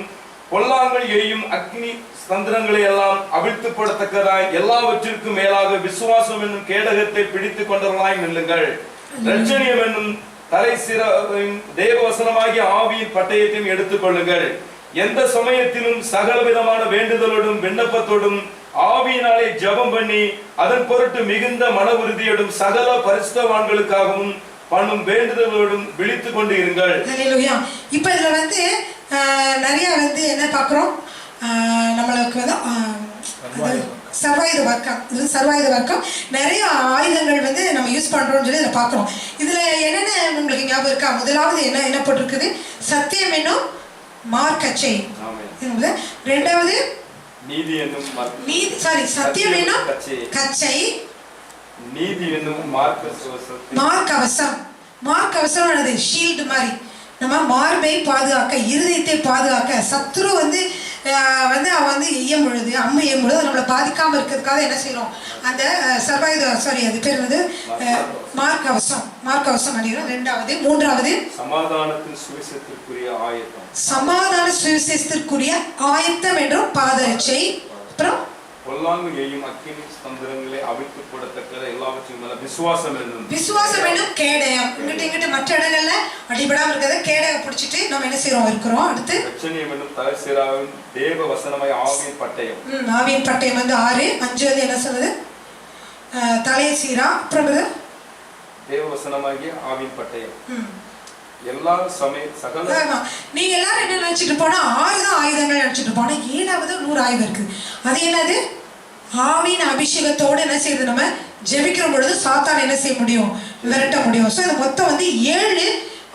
Speaker 3: பொல்லாங்கள் எரியும் அக்னி தந்திரங்களை எல்லாம் அவிழ்த்து போடத்தக்கதாய் எல்லாவற்றிற்கும் மேலாக விசுவாசம் என்னும் கேடகத்தை பிடித்துக் கொண்டவர்களாய் நில்லுங்கள். ரட்சணியம் என்னும் தலை சிறவையும் தேவவசனமாகிய ஆவியின் பட்டயத்தையும் எடுத்துக் கொள்ளுங்கள். எந்த சமயத்திலும் சகல விதமான வேண்டுதலோடும் விண்ணப்பத்தோடும் ஆவியினாலே ஜெபம் பண்ணி அதன் பொருட்டு மிகுந்த மன உறுதியோடும் சகல பரிசுத்தவான்களுக்காகவும் பண்ணும் வேண்டுதலோடும் விழித்துக் கொண்டு இருங்கள்.
Speaker 1: இப்ப இதுல வந்து நிறைய வந்து என்ன பாக்குறோம், நம்மளுக்கு வந்து சர்வாயுத வர்க்கம், இது சர்வாயுத வர்க்கம், நிறைய ஆயுதங்கள் வந்து நம்ம யூஸ் பண்றோம்னு சொல்லி இதில் பார்க்குறோம். இதுல என்னென்ன உங்களுக்கு ஞாபகம் இருக்கா? முதலாவது என்ன போட்டிருக்குது, சத்தியம் என்னும் மார்க்கச்சை. ரெண்டாவது
Speaker 3: நீதி என்னும்
Speaker 1: சத்தியம் என்னும் கச்சை,
Speaker 3: நீதி என்னும்
Speaker 1: மார்க்கவசம். மார்க்கவசம் என்னது, ஷீல்டு மாதிரி நம்ம மார்பை பாதுகாக்க, இருதயத்தை பாதுகாக்க, சத்ரு வந்து வந்து அவன் வந்து எய்யும் பொழுது அம்மு எய்யும் பொழுது நம்மளை பாதிக்காமல் இருக்கிறதுக்காக என்ன செய்யணும், அந்த அது பேர் வந்து மார்க்கவசம் அணிகிறோம். மூன்றாவது
Speaker 3: சமாதானத்தின் சுவிசேஷத்திற்குரிய ஆயத்தம்,
Speaker 1: சமாதான சுவிசேஷத்திற்குரிய ஆயத்தம் என்றும் பாதரட்சை. அப்புறம்
Speaker 3: பொல்லாங்கு எய்யும் அக்கினி ஸ்தம்பங்களை அவிழ்த்து போடத்தக்கத எல்லாவற்றையும் மேல விசுவாசம்
Speaker 1: என்னும் கேடயம். இங்கிட்டு மற்ற இடங்கள்ல அடிபடாம இருக்கிறத கேடயம் பிடிச்சிட்டு நம்ம என்ன செய்யறோம் இருக்கிறோம். அடுத்து
Speaker 3: ரட்சணியம் என்னும் தலசிராவின் தேவ வசனமாய் ஆவியின் பட்டயம்.
Speaker 1: ஆவியின் பட்டயம் வந்து 6. 5 என்ன சொல்லுது, தலை சீரா. அப்புறம்
Speaker 3: தேவ வசனமாகிய ஆவியின் பட்டயம். எல்லா சகல
Speaker 1: நீங்க எல்லாரும் என்ன நினைச்சிட்டு போனா 6 தான் ஆயுதங்கள் நினைச்சிட்டு போனா 7வது 100 ஆயுதம் இருக்கு. அது என்னது, ஆவியின் அபிஷேகத்தோடு என்ன செய்யுது, நம்ம ஜெபிக்கிற பொழுது சாத்தான் என்ன செய்ய முடியும், விரட்ட முடியும். ஸோ இது மொத்தம் வந்து 7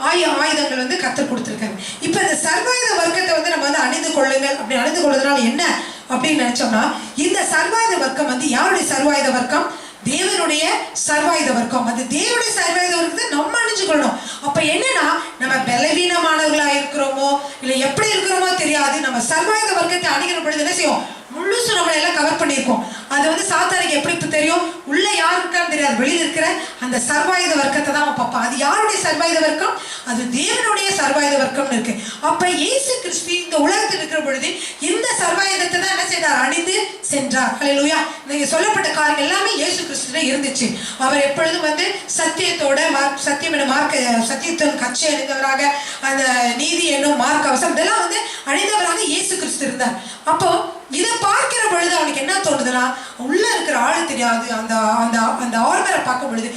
Speaker 1: ஆயுதங்கள் வந்து கற்றுக் கொடுத்துருக்காங்க. இப்போ இந்த சர்வாயுத வர்க்கத்தை வந்து நம்ம வந்து அணிந்து கொள்ளுங்கள். அப்படி அணிந்து கொள்வதனால என்ன அப்படின்னு நினைச்சோம்னா, இந்த சர்வாயுத வர்க்கம் வந்து யாருடைய சர்வாயுத வர்க்கம், தேவனுடைய சர்வாயுத வர்க்கம். அது தேவனுடைய சர்வாயுத வர்க்கத்தை நம்ம அணிஞ்சு கொள்ளணும். அப்ப என்னன்னா, நம்ம பலவீனமானவர்களா இருக்கிறோமோ இல்லை எப்படி இருக்கிறோமோ தெரியாது, நம்ம சர்வாயுத வர்க்கத்தை அணிகிற பொழுது என்ன செய்யும், முழுசு நம்மளை எல்லாம் கவர் பண்ணியிருக்கோம். அது வந்து சாத்தானுக்கு எப்படி தெரியும், உள்ள யார் இருக்கான்னு தெரியாது, வெளியில் இருக்கிற அந்த சர்வாயுத வர்க்கத்தை தான் அவன் பார்ப்பான். அது யாருடைய சர்வாயுத வர்க்கம், அது தேவனுடைய சர்வாயுத வர்க்கம்னு இருக்கு. அப்ப இயேசு கிறிஸ்து இந்த உலகத்தில் இருக்கிற பொழுது இந்த சர்வாயுதத்தை தான் என்ன செய்தார், அணிந்து சென்றார். ஹல்லேலூயா. நீங்க சொல்லப்பட்ட காரியம் எல்லாமே இயேசு கிறிஸ்துவே இருந்துச்சு. அவர் எப்பொழுதும் வந்து சத்தியத்தோட சத்தியம் என்னும் சத்தியத்தின் கச்சை அணிந்தவராக, அந்த நீதி என்னும் மார்க்கவசம் இதெல்லாம் வந்து அணிந்தவராக இயேசு கிறிஸ்து இருந்தார். அப்போ இதை பார்க்கிற பொழுது அவனுக்கு என்ன தோணுதுன்னா, உள்ள இருக்கிற ஆளு தெரியாது, அந்த அந்த அந்த ஆர்மரை பார்க்கும் பொழுது,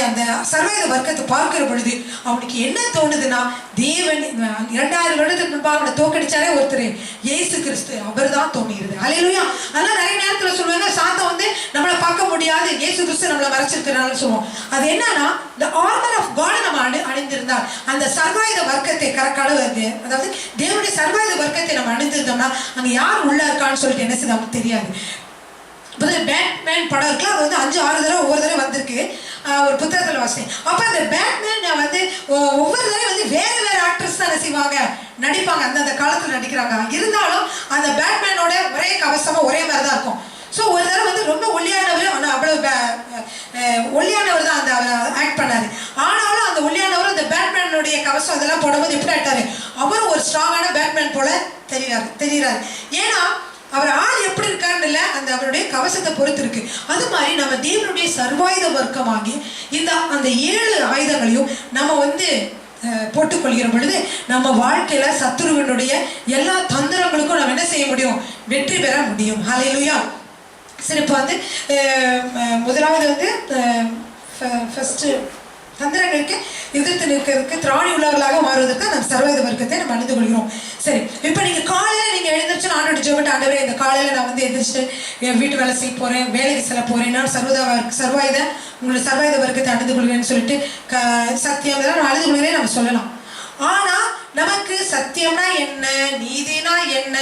Speaker 1: அந்த சர்வாயுத வர்க்கத்தை பார்க்கிற பொழுது அவனுக்கு என்ன தோணுதுன்னா, தேவன் 2000 வருடத்துக்கு முன்பாக அவனை தோக்கடிச்சாரே ஒருத்தர், இயேசு கிறிஸ்து, அவர் தான் தோணுகிறது. ஹல்லேலூயா. அதனால நிறைய நேரத்தில் சொல்லுவாங்க, சாத்தான் வந்து நம்மளை பார்க்க முடியாது, இயேசு கிறிஸ்து நம்மளை மறைச்சிருக்கிறான்னு சொல்லுவோம். அது என்னன்னா, இந்த ஆர்மர் ஆஃப் காட் நம்ம அணிந்திருந்தால், அந்த சர்வாயுத வர்க்கத்தை கடவுள், அதாவது தேவனுடைய சர்வாயுத வர்க்கத்தை நம்ம அணிந்திருந்தோம்னா, அங்க யார் உள்ள இருக்கான்னு சொல்லிட்டு என்ன செய்ய நமக்கு தெரியாது. பேட்மேன் படம் இருக்குல்ல, அது வந்து 5-6 தடவை ஒவ்வொரு தடவை வந்திருக்கு, ஒரு புத்தகத்தில் வாசித்தேன். அப்போ அந்த பேட்மேன் வந்து ஒவ்வொரு தடவை வந்து வேறு ஆக்டர்ஸ் தான் என்ன செய்வாங்க, நடிப்பாங்க, அந்தந்த காலத்தில் நடிக்கிறாங்க. இருந்தாலும் அந்த பேட்மேனோட ஒரே கவசமாக ஒரே மாதிரி தான் இருக்கும். ஸோ ஒரு தடவை வந்து ரொம்ப ஒல்லியானவர், ஆனால் அவ்வளோ ஒல்லியானவர் தான் அந்த ஆக்ட் பண்ணாரு. ஆனாலும் அந்த ஒல்லியானவர் அந்த பேட்மேனுடைய கவசம் அதெல்லாம் போடும்போது எப்படி ஆயிட்டாரு, அவரும் ஒரு ஸ்ட்ராங்கான பேட்மேன் போல தெரிகிறாரு. ஏன்னா அவர் ஆள் எப்படி இருக்காருன்னு இல்லை, அந்த அவருடைய கவசத்தை பொறுத்து இருக்கு. அது மாதிரி நம்ம தேவனுடைய சர்வாயுத வர்க்கமாகி அந்த 7 ஆயுதங்களையும் நம்ம வந்து போட்டுக்கொள்கிற பொழுது நம்ம வாழ்க்கையில சத்துருவனுடைய எல்லா தந்திரங்களுக்கும் நம்ம என்ன செய்ய முடியும், வெற்றி பெற முடியும். ஹல்லேலூயா. சரி, இப்போ வந்து முதலாவது வந்து ஃபர்ஸ்ட் தந்திரங்களுக்கு எதிர்த்து நிற்கிறதுக்கு திராணி உள்ளவர்களாக மாறுவதற்கு நம்ம சர்வாயுத வர்க்கத்தை நம்ம அணிந்து கொள்கிறோம். சரி, இப்போ நீங்கள் காலையில் நீங்கள் எழுந்திரிச்சு ஆண்டோட ஜெபம், ஆண்டவரே இந்த காலையில் நான் வந்து எந்திரிச்சு என் வீட்டு வேலை செய்ய போகிறேன், வேலைக்கு செல்ல போகிறேன், நான் உங்களுடைய சர்வாயுத வர்க்கத்தை அணிந்து கொள்கிறேன்னு சொல்லிட்டு சத்தியம் நான் அணிந்து கொள்கிறேன் நம்ம சொல்லலாம். ஆனால் நமக்கு சத்தியம்னா என்ன, நீதினா என்ன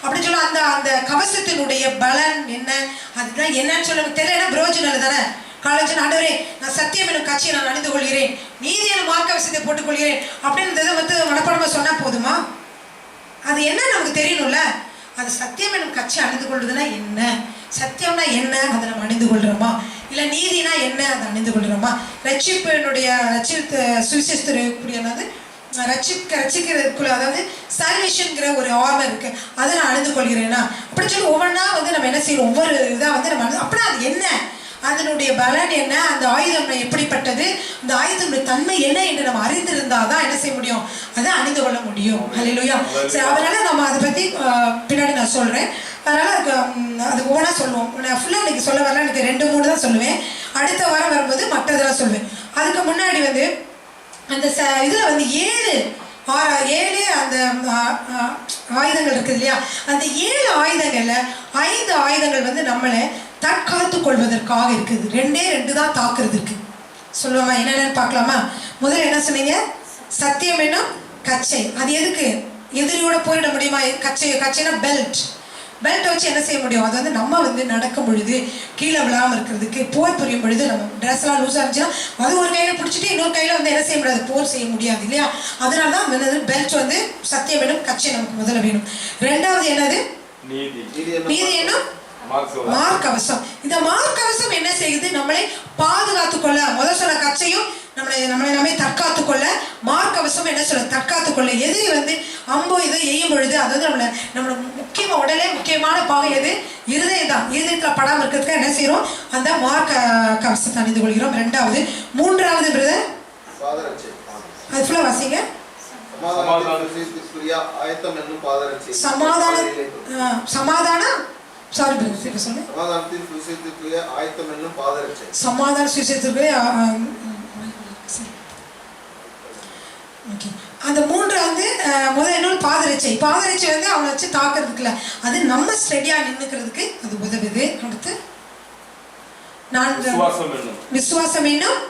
Speaker 1: அப்படின்னு சொல்ல, அந்த கவசத்தினுடைய பலன் என்ன, அதுதான் என்னன்னு சொல்ல தெரியல, பிரயோஜனம் தானே. காலேஜ் ஆண்டவரே நான் சத்தியம் என்னும் கட்சியை நான் அணிந்து கொள்கிறேன், நீதி என்னும் மார்க்கவசத்தை போட்டுக்கொள்கிறேன் அப்படின்னு வந்து மனப்பாடமா சொன்னா போதுமா? அது என்ன நமக்கு தெரியணும்ல. அது சத்தியம் என்னும் கட்சி அணிந்து கொள்றதுன்னா என்ன, சத்தியம்னா என்ன, அதை நம்ம அணிந்து கொள்றோமா, இல்லை நீதினா என்ன, அதை அணிந்து கொள்றோமா? ரட்சிப்பினுடைய சுவிசேஷத்துக்குரிய ரட்சிக்கிறதுக்குள்ள, அதாவது சால்வேஷன்ங்கிற ஒரு ஆர்மர் இருக்கு, அதை நான் அணிந்து கொள்கிறேன்னா அப்படின்னு சொல்லி ஒவ்வொன்றா வந்து நம்ம என்ன செய்யறோம், ஒவ்வொரு இதாக வந்து நம்ம அப்படின்னா அது என்ன, அதனுடைய பலன் என்ன, அந்த ஆயுதம் எப்படிப்பட்டது, அந்த ஆயுதனுடைய தன்மை என்ன என்று நம்ம அறிந்திருந்தால் தான் என்ன செய்ய முடியும், அதை அணிந்து கொள்ள முடியும். ஹல்லேலூயா. சரி, அதனால நம்ம அதை பற்றி பின்னாடி நான் சொல்கிறேன். அதனால் அது ஒவ்வொன்றா சொல்லுவோம். நான் ஃபுல்லாக இன்னைக்கு சொல்ல வரல, எனக்கு 2-3 தான் சொல்லுவேன். அடுத்த வாரம் வரும்போது மற்றதெல்லாம் சொல்லுவேன். அதுக்கு முன்னாடி வந்து அந்த இதில் வந்து 7 அந்த ஆயுதங்கள் இருக்குது இல்லையா, அந்த 7 ஆயுதங்களில் 5 ஆயுதங்கள் வந்து நம்மளை தற்காத்து கொள்வதற்காக இருக்குது. 2 தான் தாக்குறது இருக்கு. சொல்லுவாமா, என்னென்னு பார்க்கலாமா? முதல்ல என்ன சொன்னீங்க, சத்தியம் என்னும் கச்சை. அது எதுக்கு, எதிரியோட போயிட முடியுமா? கச்சைனா பெல்ட், பெல்ட் வச்சு என்ன செய்ய முடியும்? அது வந்து நம்ம வந்து நடக்கும் பொழுது கீழே விழாமல் இருக்கிறதுக்கு, போர் புரியும் பொழுது நம்ம ட்ரெஸ்லாம் லூஸாக இருந்துச்சுன்னா அது ஒரு கையில் பிடிச்சிட்டு இன்னொரு கையில் வந்து என்ன செய்ய முடியாது? போர் செய்ய முடியாது இல்லையா? அதனால தான் பெல்ட் வந்து சத்தியம் வேணும், கச்சை நமக்கு முதல்ல வேணும். ரெண்டாவது என்னது? நீதி என்னும் மார்க்கவசம். இந்த மார்க்கவசம் என்ன செய்யுது? நம்மளை பாதுகாத்து கொள்ள, முதல் சொன்ன கச்சையும் நம்மளை தற்காத்து கொள்ள, மார்க்கவசம் என்ன சொல்ல? தற்காத்து கொள்ள. எதிரி வந்து அம்போ இதை எய்யும் பொழுது அது வந்து நம்மளோட முக்கியமாக உடலே முக்கியமான பாகம் எது? இருதயம் தான். இருதயத்தில் படாமல் இருக்கிறதுக்கு என்ன செய்யறோம்? அந்த மார்க்கவசத்தை அணிந்து கொள்கிறோம். ரெண்டாவது. மூன்றாவது பிரதர் அது ஃபுல்லாக வாசிங்க. சமாதானம் சாரி பிரதர் சொல்லுங்க. சமாதான சுவிசேஷத்திற்குரிய அந்த மூன்றாவது முதல் இன்னொரு பாதரட்சை. பாதரட்சை வந்து அவனை வச்சு தாக்குறதுக்குல, அது நம்ம ஸ்டெடியா நின்னுக்கிறதுக்கு அது உதவுது. அடுத்து விசுவாசம் என்னும்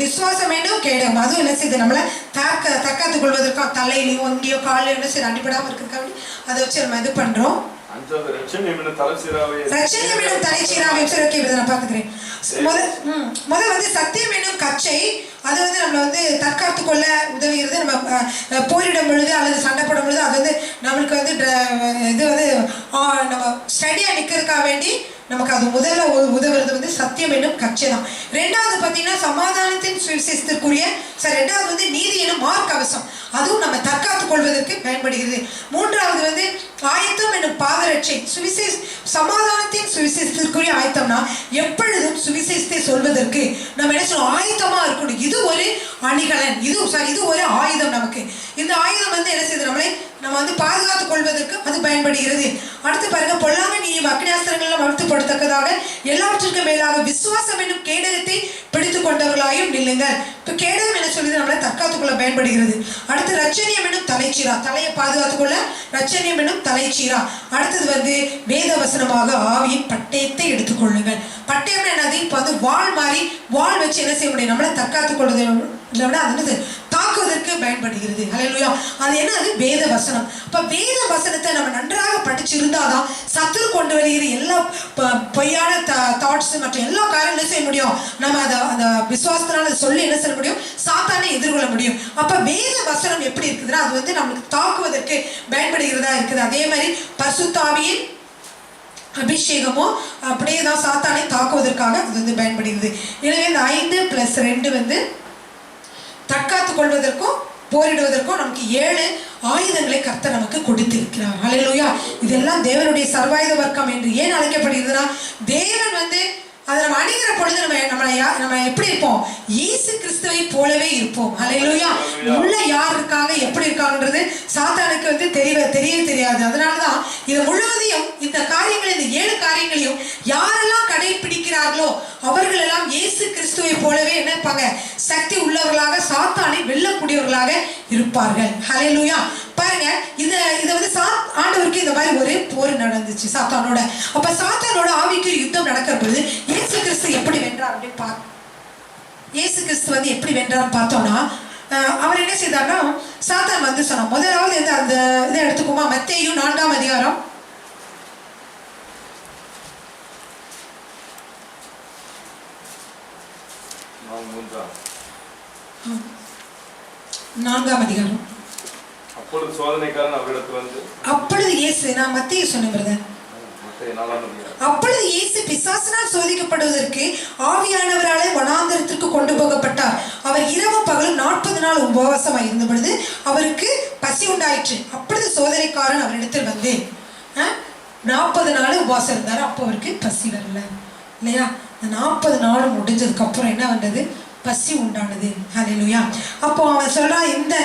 Speaker 1: விசுவாசம் என்னும் கேடகம். அதுவும் என்ன செய்யுது? நம்மளை தற்காத்துக் கொள்வதற்காக தலையிலையும் அங்கேயோ காலையோ என்ன செய்ய அடிபடாம இருக்கிறதுக்காக அதை வச்சு நம்ம இது பண்றோம். சத்தியம் என்னும் கச்சை அது வந்து நம்மளை வந்து தற்காத்து கொள்ள உதவுகிறது. நம்ம போரிடும் பொழுது அல்லது சண்டை போடும் பொழுது அது வந்து நம்மளுக்கு வந்து இது வந்து நம்ம ஸ்டடியா நிக்கிறதுக்காக வேண்டி நமக்கு அது முதல்ல உதவுறது வந்து சத்தியம் என்னும் கச்சை தான். ரெண்டாவது பார்த்தீங்கன்னா சமாதானத்தின் சுவிசேஷத்திற்குரிய ரெண்டாவது வந்து நீதி என்னும் மார்க்கவசம், அதுவும் நம்ம தற்காத்துக் கொள்வதற்கு பயன்படுகிறது. மூன்றாவது வந்து ஆயத்தம் என்னும் பாதரட்சை. சமாதானத்தின் சுவிசேஷத்திற்குரிய ஆயத்தம்னா எப்பொழுதும் சுவிசேஷத்தை சொல்வதற்கு நம்ம என்ன சொல்லுவோம்? ஆயத்தமா இருக்கணும். இது ஒரு அணிகலன், இது ஒரு ஆயுதம். நமக்கு இந்த ஆயுதம் வந்து என்ன செய்யுது? நம்ம வந்து பாதுகாத்துக் கொள்வதற்கு அது பயன்படுகிறது. அடுத்து பாருங்க, பொல்லாங்க நீ அக்னியாஸ்திரங்கள் வளர்த்துப்படத்தக்கதாக எல்லாவற்றிற்கும் மேலாக விசுவாசம் என்னும் கேடகத்தை பிடித்துக் கொண்டவர்களாயும் நில்லுங்கள். இப்ப கேடகம் என்ன சொல்லுது? நம்மளை தற்காத்துக் கொள்ள பயன்படுகிறது. அடுத்து ரட்சணியம் என்னும் தலைச்சீரா, தலையை பாதுகாத்துக் கொள்ள ரட்சணியம் என்னும் தலைச்சீரா. அடுத்தது வந்து வேத வசனமாக ஆவியின் பட்டயத்தை எடுத்துக்கொள்ளுங்கள். பட்டயம் என்னது? இப்ப வந்து வாள் மாதிரி வாள் வச்சு என்ன செய்ய முடியும்? நம்மளை தற்காத்துக் கொள்வது அது தாக்குவதற்கு பயன்படுகிறது. ஹல்லேலூயா. அது என்ன? அது வேத வசனம். இப்ப வேத வசனத்தை நம்ம நன்றாக படிச்சிருந்தாதான் சத்துரு கொண்டு வருகிற எல்லா பொய்யான தாட்ஸ் மற்ற எல்லா காரியங்களும் செய்ய முடியும். நம்ம அந்த விசுவாசத்தினால சொல்லி என்ன செய்ய முடியும்? சாத்தானை எதிர்கொள்ள முடியும். அப்ப வேத வசனம் எப்படி இருக்குதுன்னா அது வந்து நம்மளுக்கு தாக்குவதற்கு பயன்படுகிறதா இருக்குது. அதே மாதிரி பரிசுத்த ஆவியின் அபிஷேகமோ அப்படியே தான் சாத்தானை தாக்குவதற்காக அது வந்து பயன்படுகிறது. எனவே இந்த 5+2 வந்து தற்காத்துக் கொள்வதற்கும் போரிடுவதற்கும் நமக்கு 7 ஆயுதங்களை கர்த்தர் நமக்கு கொடுத்திருக்கிறார். ஹல்லேலூயா. இதெல்லாம் தேவனுடைய சர்வாயுத வர்க்கம் என்று ஏன் அழைக்கப்படுகிறதுனா, தேவன் வந்து அதை நம்ம அணிகிற பொழுது நம்ம எப்படி இருப்போம்? இயேசு கிறிஸ்துவை போலவே இருப்போம். ஹல்லேலூயா. உள்ள யார் இருக்காங்க, எப்படி இருக்காங்கன்றது சாத்தானுக்கு வந்து தெரியாது. அதனாலதான் இது முழுவதையும் இந்த காரியங்களை, இந்த 7 காரியங்களையும் யாரெல்லாம் கடைபிடிக்கிறார்களோ அவர்கள் எல்லாம் இயேசு கிறிஸ்துவை போலவே என்ன இருப்பாங்க? சக்தி உள்ளவர்களாக, சாத்தானை வெல்லக்கூடியவர்களாக இருப்பார்கள். ஹல்லேலூயா. பாருங்க, இதை வந்து ஆண்டவருக்கு இந்த மாதிரி ஒரு போர் நடந்துச்சு சாத்தானோட. அப்ப சாத்தானோட ஆவிக்கு யுத்தம் நடக்கிற பொழுது இயேசு கிறிஸ்து எப்படி வென்றார் அப்படின்னு இயேசு கிறிஸ்து வந்து எப்படி வென்றார்னு பார்த்தோம்னா, அவர் என்ன செய்தார்னா, சாத்தான் வந்து சொன்னான். முதலாவது அந்த இதை எடுத்துக்குமா, மத்தேயு 4ஆம் அதிகாரம் 4ஆம் அதிகாரம்.
Speaker 3: அப்பொழுது சோதனைக்காரன் அவரிடத்தில் வந்து,
Speaker 1: அப்பொழுது இயேசு, நான் மத்தேயு சொன்னேன் பிரதர். அப்பொழுது இயேசு பிசாசினால் சோதிக்கப்படுவதற்கு ஆவியானவராலே வனாந்தரத்திற்கு கொண்டு போகப்பட்டார். அவர் இரவும் பகலும் 40 நாள் உபவாசமாய் இருந்த பொழுது அவருக்கு பசி உண்டாயிற்று. அப்பொழுது சோதனைக்காரன் அவரிடத்தில் வந்து 40 நாள் உபவாசம் இருந்தார். அப்போ அவருக்கு பசி வரல இல்லையா? 40 நாள் முடிஞ்சதுக்கு அப்புறம் என்ன வந்தது? பசி உண்டானது. ஹல்லேலூயா. அப்போ அவன் சொல்றான், இந்த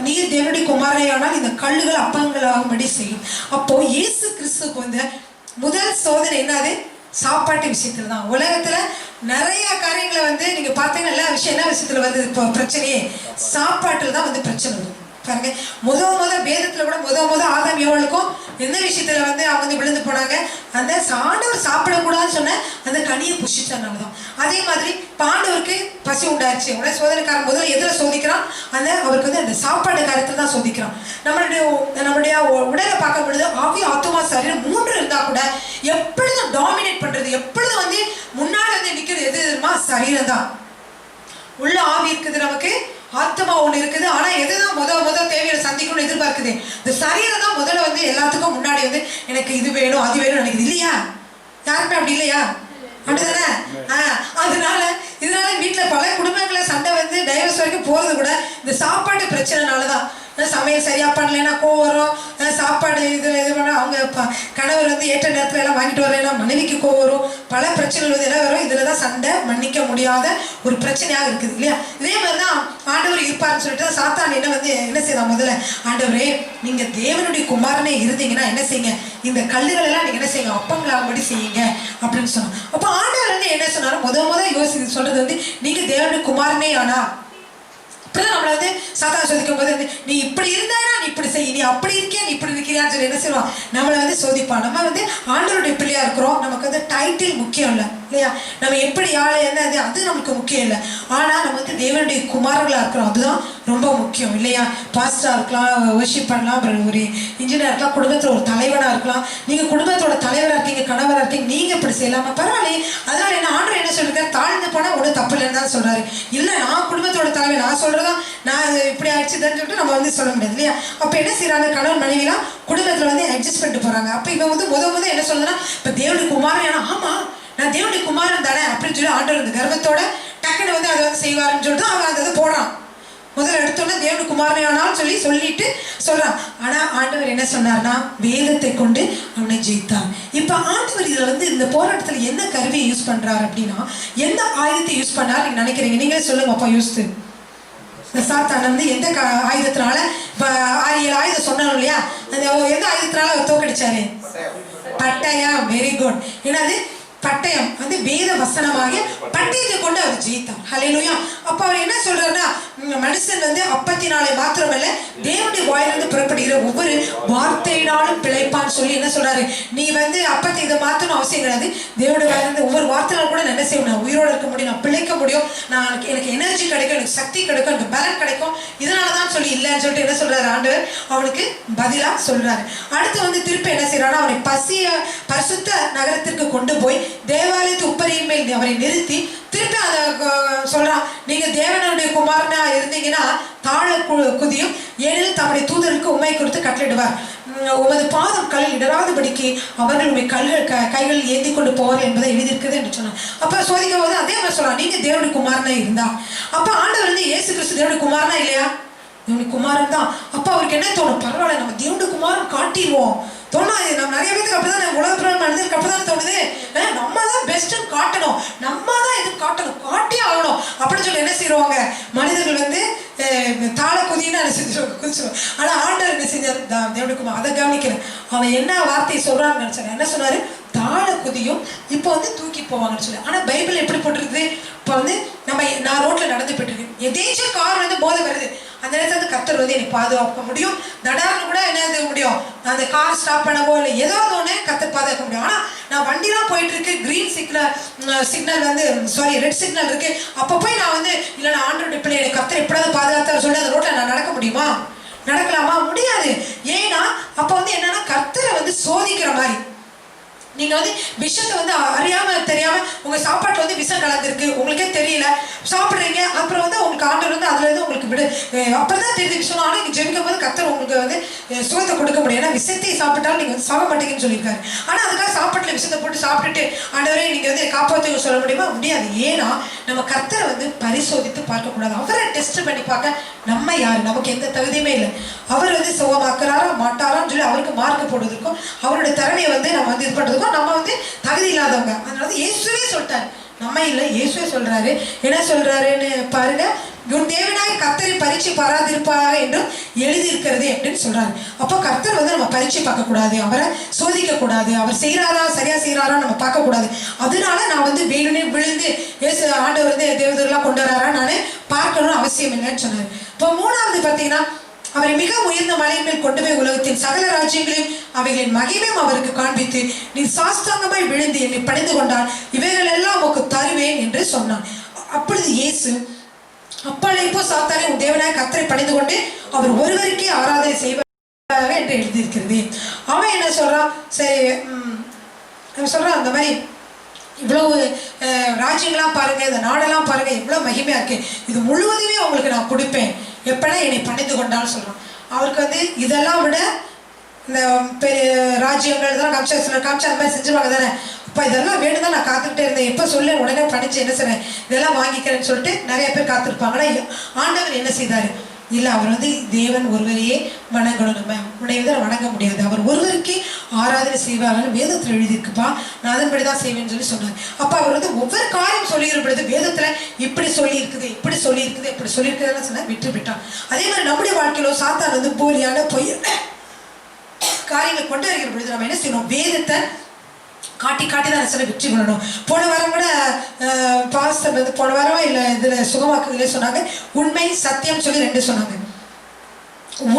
Speaker 1: நீர் தேவனுடைய குமாரனானால் இந்த கல்லுகள் அப்பங்களாகும்படி செய்யும். அப்போ இயேசு கிறிஸ்துக்கு வந்து முதல் சோதனை என்னது? சாப்பாட்டு விஷயத்துல தான். உலகத்துல நிறைய காரியங்களை வந்து நீங்க பார்த்தீங்கன்னா எல்லா விஷயம் என்ன விஷயத்துல வருது? இப்போ பிரச்சனையே சாப்பாட்டுல தான் வந்து பிரச்சனை வரும். பாருங்க, முத வேதத்துல கூட முத ஆதாம் ஏவாளுக்கும் எந்த விஷயத்துல வந்து அவங்க வந்து விழுந்து போனாங்க, அந்த ஆண்டவர் சாப்பிடக்கூடாதுன்னு சொன்ன அந்த கனியை புஷிச்சனாலதான். அதே மாதிரி ஆண்டவருக்கு பசி உண்டாச்சு, உடனே சோதனைக்காரன் முதல்ல எதிர சோதிக்கிறான், அந்த அவருக்கு வந்து அந்த சாப்பாடு காரியத்துல தான் சோதிக்கிறான். நம்மளுடைய உடலை பார்க்கும் பொழுது ஆவி ஆத்துமா சரீரம் 3 இருந்தா கூட எப்பொழுதும் டாமினேட் பண்றது, எப்பொழுதும் வந்து முன்னாடி வந்து நிக்கிறது எது தெரியுமா? சரீரம் தான். உள்ள ஆவி இருக்குது, நமக்கு ஆத்மா ஒண்ணு இருக்குது. ஆனா எதுதான் முத தேவையை சந்திக்கணும்னு எதிர்பார்க்குது? இந்த சரீரம் தான் முதல்ல வந்து எல்லாத்துக்கும் முன்னாடி வந்து எனக்கு இது வேணும் அது வேணும்னு நினைக்குது இல்லையா? யாருமே அப்படி இல்லையா? அப்படிதானே? இதனால வீட்டுல பல குடும்பங்கள சண்டை வந்து டைவர்ஸ் வரைக்கும் போறது கூட இந்த சாப்பாட்டு பிரச்சனைனாலதான். சமையல் சரியா பண்ணலைன்னா கோவம் வரும், சாப்பாடு இது பண்ண அவங்க கணவர் வந்து ஏற்ற நேரத்துல எல்லாம் வாங்கிட்டு வரலைன்னா மனைவிக்கு கோவம் வரும், பல பிரச்சனைகள் வந்து எல்லாம் வரும். இதுலதான் சண்டை மன்னிக்க முடியாத ஒரு பிரச்சனையாக இருக்குது இல்லையா? இதே மாதிரிதான் ஆண்டவர் இருப்பாருன்னு சொல்லிட்டு சாத்தான் என்ன செய்யலாம்? முதல்ல ஆண்டவரே நீங்க தேவனுடைய குமாரனே இருந்தீங்கன்னா என்ன செய்யுங்க, இந்த கல்லுகள் எல்லாம் நீங்க என்ன செய்யுங்க, அப்பங்களாகும்படி செய்யுங்க அப்படின்னு சொன்னோம். அப்ப ஆண்டவர் வந்து என்ன சொன்னாரு? முத யோசி சொல்றது வந்து நீங்க தேவனுடைய குமாரனே ஆனா நம்மள வந்து சாத்தான் சோதிக்கும் போது வந்து நீ இப்படி இருந்தானா நீ இப்படி செய்ய, நீ அப்படி இருக்கியா நீ இப்படி இருக்கிறியான்னு சொல்லி என்ன செய்வான்? நம்மளை வந்து சோதிப்பான். நம்ம வந்து ஆண்டவருடைய பிள்ளையா இருக்கிறோம், நமக்கு வந்து டைட்டில் முக்கியம் இல்லை இல்லையா? நம்ம எப்படி ஆளு என்ன அது நமக்கு முக்கியம் இல்லை. ஆனா நம்ம வந்து தேவனுடைய குமாரர்களா இருக்கிறோம், அதுதான் ரொம்ப முக்கியம் இல்லையா? பாஸ்டரா இருக்கலாம், வர்ஷிப் பண்ணலாம், அப்புறம் ஒரு இன்ஜினியர் இருக்கலாம், குடும்பத்துல ஒரு தலைவனா இருக்கலாம். நீங்க குடும்பத்தோட தலைவரா இருக்கீங்க, கணவரா இருக்கீங்க, நீங்க இப்படி செய்யலாமா? பரவாயில்லையே. அதனால என்ன ஆண்டவர் என்ன சொல்லிருக்காரு? தாழ்ந்து போனா ஒன்றும் தப்பு இல்லைன்னு தான் சொல்றாரு. இல்ல நான் குடும்பத்தோட தலைவர், நான் சொல்றதான் நான் இப்படி ஆயிடுச்சுன்னு சொல்லிட்டு நம்ம வந்து சொல்ல முடியாது இல்லையா? அப்ப என்ன செய்யறாங்க? கணவன் மனைவிலாம் குடும்பத்துல வந்து அட்ஜஸ்ட் பண்ணிட்டு போறாங்க. அப்ப இவன் வந்து முத என்ன சொல்லுன்னா, இப்ப தேவனுடைய குமாரன், ஆமா நான் தேவனுடைய குமாரன் தானே அப்படின்னு சொல்லி ஆண்டவர் இந்த கர்வத்தோட டக்குன்னு வந்து அதை வந்து செய்வாருன்னு சொல்லிட்டு அவன் அதை போடுறான். முதல்ல எடுத்தோன்னா தேவனுடைய குமாரனான்னு சொல்லிட்டு சொல்றான். ஆனா ஆண்டவர் என்ன சொன்னார்னா, வேதத்தை கொண்டு அவனை ஜெயித்தார். இப்ப ஆண்டவர் இதுல வந்து இந்த போராட்டத்துல என்ன கருவியை யூஸ் பண்றாரு அப்படின்னா, எந்த ஆயுதத்தை யூஸ் பண்ணாரு நீங்க நினைக்கிறீங்க? நீங்களே சொல்லுங்க அப்பா. யூஸ் சாத்தான் வந்து எந்த ஆயுதத்தினால, இப்ப 6-7 ஆயுதம் சொன்னோம் இல்லையா, எந்த ஆயுதத்தினால அவர் தோக்கடிச்சாரு? பட்டயம். Very good. என்னது? பட்டயம் வந்து வேத வசனமாக பட்டயத்தை கொண்டு அவர் ஜெயித்தார். ஹல்லேலூயா. அப்ப அவர் என்ன சொல்றாருன்னா, மனுஷன் வந்து அப்பத்தினாலே மாத்திரமல்ல தேவனுடைய வாயிலிருந்து புறப்படுகிற ஒவ்வொரு வார்த்தையினாலும் பிழைப்பான்னு சொல்லி என்ன சொல்றாரு? நீ வந்து அப்பத்தை இதை மாத்தணும் அவசியம் கிடையாது, தேவனுடைய வாயிலிருந்து ஒவ்வொரு வார்த்தையினாலும் கூட நான் என்ன செய்யணும், நான் உயிரோடு இருக்க முடியும், நான் பிழைக்க முடியும், எனக்கு எனர்ஜி கிடைக்கும், எனக்கு சக்தி கிடைக்கும், எனக்கு பலன் கிடைக்கும், இதனாலதான் சொல்லி இல்லைன்னு சொல்லிட்டு என்ன சொல்றாரு ஆண்டவர்? அவனுக்கு பதிலா சொல்றாரு. அடுத்து வந்து திருப்பி என்ன செய்யறான்னா, அவனை பரிசுத்த நகரத்திற்கு கொண்டு போய் தேவாலயத்து உப்பரியின் மேல் அவரை நிறுத்தி திருப்பி அதை சொல்றான், நீங்க தேவனுடைய குமாரனா இருந்தீங்கன்னா தாழ குதியும், ஏனில் தம்முடைய தூதருக்கு உண்மை கொடுத்து கட்டளிடுவார், உமது பாதம் கல்லில் இடராதபடிக்கு அவர்கள் உண்மை கைகள் ஏந்தி கொண்டு போவார் என்பதை எழுதியிருக்குது என்று சொன்னான். அப்ப சோதிக்கும் போது அதே மாதிரி சொல்றான், நீங்க தேவனுடைய குமாரனா இருந்தா. அப்ப ஆண்டவர் வந்து இயேசு கிறிஸ்து தேவனுடைய குமாரனா இல்லையா? தேவனுடைய குமாரன் தான். அப்ப அவருக்கு என்ன தோணும்? பரவாயில்ல நம்ம தேவனுடைய குமாரன் காட்டிடுவோம் தோணும். நம்ம நிறைய பேருக்கு அப்படிதான், உலக பிறகு மனிதருக்கு அப்படிதான் தோணுது, நம்ம தான் பெஸ்ட்னு காட்டணும், நம்ம தான் இது காட்டணும், காட்டியே ஆகணும் அப்படின்னு சொல்லி என்ன செய்வாங்க மனிதர்கள் வந்து தாழ குதின்னு குதிச்சிடும். ஆனா ஆண்டவர் என்ன செஞ்சார்? தேவனுக்கு அதை கவனிக்கிறேன். அவன் என்ன வார்த்தையை சொல்றான்னு நினைச்சாரு. என்ன சொன்னாரு? தாழ குதியும் இப்போ வந்து தூக்கி போவாங்கன்னு சொல்லி. ஆனா பைபிள் எப்படி போட்டிருக்குது? இப்போ வந்து நான் ரோட்ல நடந்து போயிட்டு இருக்கேன், எதேச்சும் கார் வந்து போதை வருது, அந்த நேரத்தில் வந்து கர்த்தர் வந்து எனக்கு பாதுகாக்க முடியும், தடார்னு கூட என்ன முடியும், அந்த கார் ஸ்டாப் பண்ணவோ இல்லை ஏதோ ஒன்று கர்த்தர் பாதுகாக்க முடியும். ஆனா நான் வண்டிலாம் போயிட்டு இருக்கு, கிரீன் சிக்னல் வந்து ரெட் சிக்னல் இருக்கு, அப்போ போய் நான் வந்து இல்லை நான் ஆண்டவருடைய பிள்ளை எனக்கு கர்த்தர் எப்படியாவது பாதுகாத்தா சொல்லி அந்த ரோட்ல நான் நடக்க முடியுமா? நடக்கலாமா? முடியாது. ஏன்னா அப்ப வந்து என்னன்னா கர்த்தரை வந்து சோதிக்கிற மாதிரி. நீங்க வந்து விஷத்தை வந்து அறியாம தெரியாம உங்க சாப்பாட்டுல வந்து விஷம் கலந்துருக்கு, உங்களுக்கே தெரியல, சாப்பிடுறீங்க, அப்புறம் வந்து உங்களுக்கு ஆண்டவர் வந்து அதுல இருந்து உங்களுக்கு விடு அப்பதான் தெரிஞ்சு விஷயம். ஆனா நீங்க ஜெபிக்கும் போது கர்த்தர் உங்களுக்கு வந்து சுகத்தை கொடுக்க முடியும். ஏன்னா விஷத்தை சாப்பிட்டாலும் நீங்க வந்து சாக மாட்டீங்கன்னு சொல்லியிருக்காரு. ஆனா அதுக்காக சாப்பாட்டுல விஷத்தை போட்டு சாப்பிட்டுட்டு ஆண்டவரே நீங்க வந்து காப்பாற்ற சொல்ல முடியுமா? முடியாது. ஏன்னா நம்ம கர்த்தரை வந்து பரிசோதித்து பார்க்க கூடாது. அவரை டெஸ்ட் பண்ணி பார்க்க நம்ம யாரு, நமக்கு எந்த தகுதியுமே இல்லை. அவர் வந்து சுகமாக்குறாரா மாட்டாரான்னு சொல்லி அவருக்கு மார்க் போடுவதற்கும் அவருடைய திறமையை வந்து நம்ம வந்து இது பண்றதுக்கும் நம்ம வந்து தகுதி இல்லாதவங்க. அதனால இயேசுவே சொல்லிட்டாரு, நம்ம இல்லை, இயேசுவே சொல்றாரு. என்ன சொல்றாருன்னு பாருங்க, உன் தேவனாய் கர்த்தரை பரீட்சை பாராதிருப்பாக என்றும் எழுதியிருக்கிறது அப்படின்னு சொல்றாரு. அப்போ கர்த்தர் வந்து நம்ம பரீட்சை பார்க்க கூடாது, அவரை சோதிக்க கூடாது, அவர் செய்யறாரா சரியா செய்யறாரா நம்ம பார்க்க கூடாது. அதனால நான் வந்து வேணுனே விழுந்து ஆண்டவர் வந்து தேவதெல்லாம் கொண்டு வராரா நான் பார்க்கணும்னு அவசியம் இல்லைன்னு சொன்னாரு. இப்போ 3வது பார்த்தீங்கன்னா அவரை மிக உயர்ந்த மலையின் மேல் கொண்டு போய் உலகத்தின் சகல ராஜ்யங்களையும் அவைகளின் மகிமையும் அவருக்கு காண்பித்து, நீ சாஸ்தாங்கமாய் விழுந்து என்னை பணிந்து கொண்டால் இவைகள் எல்லாம் உனக்கு தருவேன் என்று சொன்னான். அப்பொழுது இயேசு, அப்பாலே இப்போ சாத்தானே, உன் தேவனாய கர்த்தரை பணிந்து கொண்டு அவர் ஒருவருக்கே ஆராதனை செய்வாராக என்று எழுதியிருக்கிறது. அவன் என்ன சொல்றான்? சரி, சொல்றான் அந்த மாதிரி இவ்வளவு ராஜ்யங்களாம் பாருங்க, இந்த நாடெல்லாம் பாருங்க, இவ்வளவு மகிமையா இருக்கு, இது முழுவதுமே உங்களுக்கு நான் கொடுப்பேன் எப்படா என்னை பணிந்து கொண்டான்னு சொல்றான். அவருக்கு வந்து இதெல்லாம் விட இந்த பெரிய ராஜ்யங்கள் இதெல்லாம் காமிச்சா அந்த மாதிரி செஞ்சுருவாங்க தானே. அப்போ இதெல்லாம் வேணும் தான் நான் காத்துக்கிட்டே இருந்தேன், எப்போ சொல்லு உடனே பணிச்சு என்ன செய்றேன், இதெல்லாம் வாங்கிக்கிறேன்னு சொல்லிட்டு நிறைய பேர் காத்திருப்பாங்க. ஆனால் ஆண்டவர் என்ன செய்தாரு? இல்லை, அவர் வந்து தேவன் ஒருவரையே வணங்கணும், நம்ம உன்னை வந்து வணங்க முடியாது, அவர் ஒருவருக்கே ஆராதனை செய்வார்கள் வேதத்தில் எழுதியிருக்குப்பா, நான் அதன்படி தான் செய்வேன்னு சொல்லி சொன்னார். அப்போ அவர் வந்து ஒவ்வொரு காரியம் சொல்லிடுற பொழுது வேதத்தில் இப்படி சொல்லியிருக்குது, இப்படி சொல்லியிருக்குது, இப்படி சொல்லியிருக்குதுன்னு சொன்னால் விட்டு விட்டான். அதே மாதிரி நம்முடைய வாழ்க்கையில சாத்தான் வந்து போலியான பொய் காரியங்களை கொண்டு வருகிற பொழுது நம்ம என்ன செய்யணும்? வேதத்தை காட்டி தான் சில வெற்றி கொள்ளணும். போன வாரம் கூட பாஸ்டர் வந்து போன வாரம் இல்லை இதில் சுகமாக்குதலே சொன்னாங்க, உண்மை சத்தியம் சொல்லி 2 சொன்னாங்க.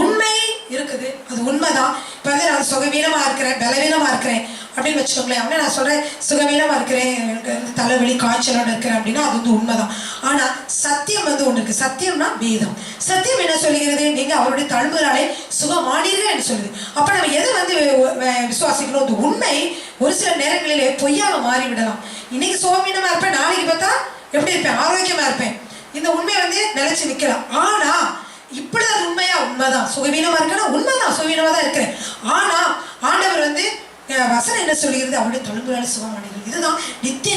Speaker 1: உண்மை இருக்குது, அது உண்மைதான். இப்போ வந்து நான் சுகவீனமாக இருக்கிறேன், பலவீனமாக இருக்கிறேன் அப்படின்னு வச்சுக்கோங்களேன். அப்படின்னா நான் சொல்கிறேன் சுகவீனமாக இருக்கிறேன், எனக்கு வந்து தலைவலி காய்ச்சலோடு இருக்கிறேன் அப்படின்னா அது வந்து உண்மைதான். ஆனால் சத்தியம் வந்து ஒன்று இருக்குது. சத்தியம்னா வேதம். சத்தியம் என்ன சொல்லுகிறது? நீங்கள் அவருடைய தழும்புகளாலே சுகமானீர்கள் என்று சொல்லுது. அப்போ நம்ம எதை வந்து விசுவாசிக்கணும்? அந்த உண்மை ஒரு சில நேரங்களிலே பொய்யாக மாறிவிடலாம். இன்னைக்கு சுகவீனமாக இருப்பேன், நாளைக்கு பார்த்தா எப்படி இருப்பேன்? ஆரோக்கியமாக இருப்பேன். இந்த உண்மை வந்து நிலைச்சு நிற்கலாம். ஆனால் இப்படி அது உண்மைதான். சுகவீனமா இருக்கணும், உண்மைதான், சுகவீனமா தான் இருக்கிறேன். ஆனா ஆண்டவர் வந்து வசனம் என்ன சொல்லுகிறது? அவருடைய தழும்புகளால் சுகமானீர்கள். இதுதான்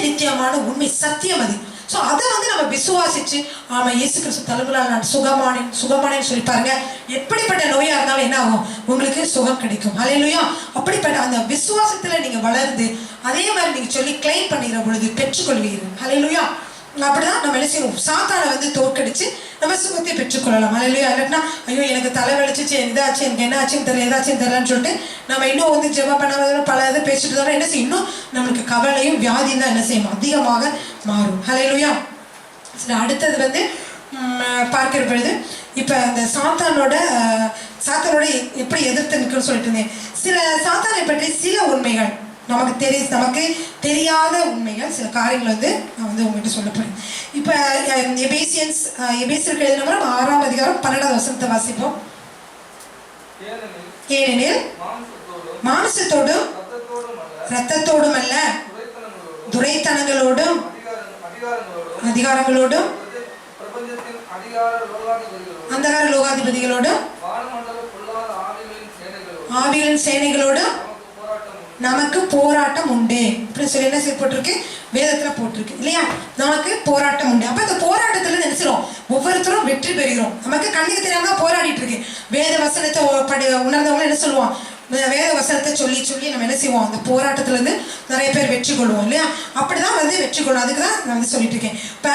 Speaker 1: நித்தியமான உண்மை, சத்தியம் அது. ஸோ அதை வந்து நம்ம விசுவாசிச்சு, ஆமா இயேசு கிறிஸ்து தழும்புகளால் நான் சுகமானேன்னு சொல்லி பாருங்க. எப்படிப்பட்ட நோயா இருந்தாலும் என்ன ஆகும்? உங்களுக்கு சுகம் கிடைக்கும். ஹல்லேலூயா. அப்படிப்பட்ட அந்த விசுவாசத்துல நீங்க வளர்ந்து அதே மாதிரி நீங்க சொல்லி கிளைம் பண்ணுகிற பொழுது பெற்றுக்கொள்வீர்கள். ஹல்லேலூயா. அப்படிதான் நம்ம என்ன செய்யணும்? சாத்தானை வந்து தோற்கடிச்சு நம்ம சுகத்தை பெற்றுக்கொள்ளலாம். ஹல்லேலூயா. இல்லைன்னா ஐயோ எனக்கு தலை வலிச்சிச்சு, இதாச்சு, எனக்கு என்ன ஆச்சுன்னு தெரியல, ஏதாச்சுன்னு தெரியலன்னு சொல்லிட்டு நம்ம இன்னும் வந்து ஜெபம் பண்ணாத பல இதை பேசிட்டு இருந்தாலும் என்ன செய்யும்? இன்னும் நம்மளுக்கு கவலையும் வியாதியும் தான் என்ன செய்யும்? அதிகமாக மாறும். ஹல்லேலூயா. சரி, அடுத்தது வந்து பார்க்கிற பொழுது இப்போ அந்த சாத்தானோட எப்படி எதிர்த்து நிற்குன்னு சொல்லிட்டு இருந்தேன். சில சாத்தானை பற்றி சில உண்மைகள் நமக்கு தெரியாத உண்மைகள், சில காரியங்கள் வந்து நான் வந்து உங்ககிட்ட சொல்ல போறேன். இப்போ எபேசியருக்கு எழுதின 6ஆம் அதிகாரம் 12ஆவது வசனத்தை வாசிப்போம். ஏனெனில் மாம்சத்தோடும் இரத்தத்தோடும் அல்ல, துரைத்தனங்களோடும் அதிகாரங்களோடும் அந்தகார லோகாதிபதிகளோடும் ஆவிகளின் சேனைகளோடும் நமக்கு போராட்டம் உண்டு. இப்படி சொல்லி என்ன செய்ய போட்டிருக்கு? வேதத்துல போட்டிருக்கு இல்லையா? நமக்கு போராட்டம் உண்டு. அப்ப இந்த போராட்டத்துல நினைச்சிடும் ஒவ்வொருத்தரும் வெற்றி பெறுகிறோம். நமக்கு கண்ணுக்கு தெரியாம போராடிட்டு இருக்கு. வேத வசனத்தை உணர்ந்தவங்க என்ன சொல்லுவோம்? வேத வசனத்தை சொல்லி நம்ம என்ன செய்வோம்? அந்த போராட்டத்துல இருந்து நிறைய பேர் வெற்றி கொள்வோம் இல்லையா? அப்படிதான் வந்து வெற்றி கொள்ளும். அதுக்கு தான் நான் வந்து சொல்லிட்டு இருக்கேன். இப்ப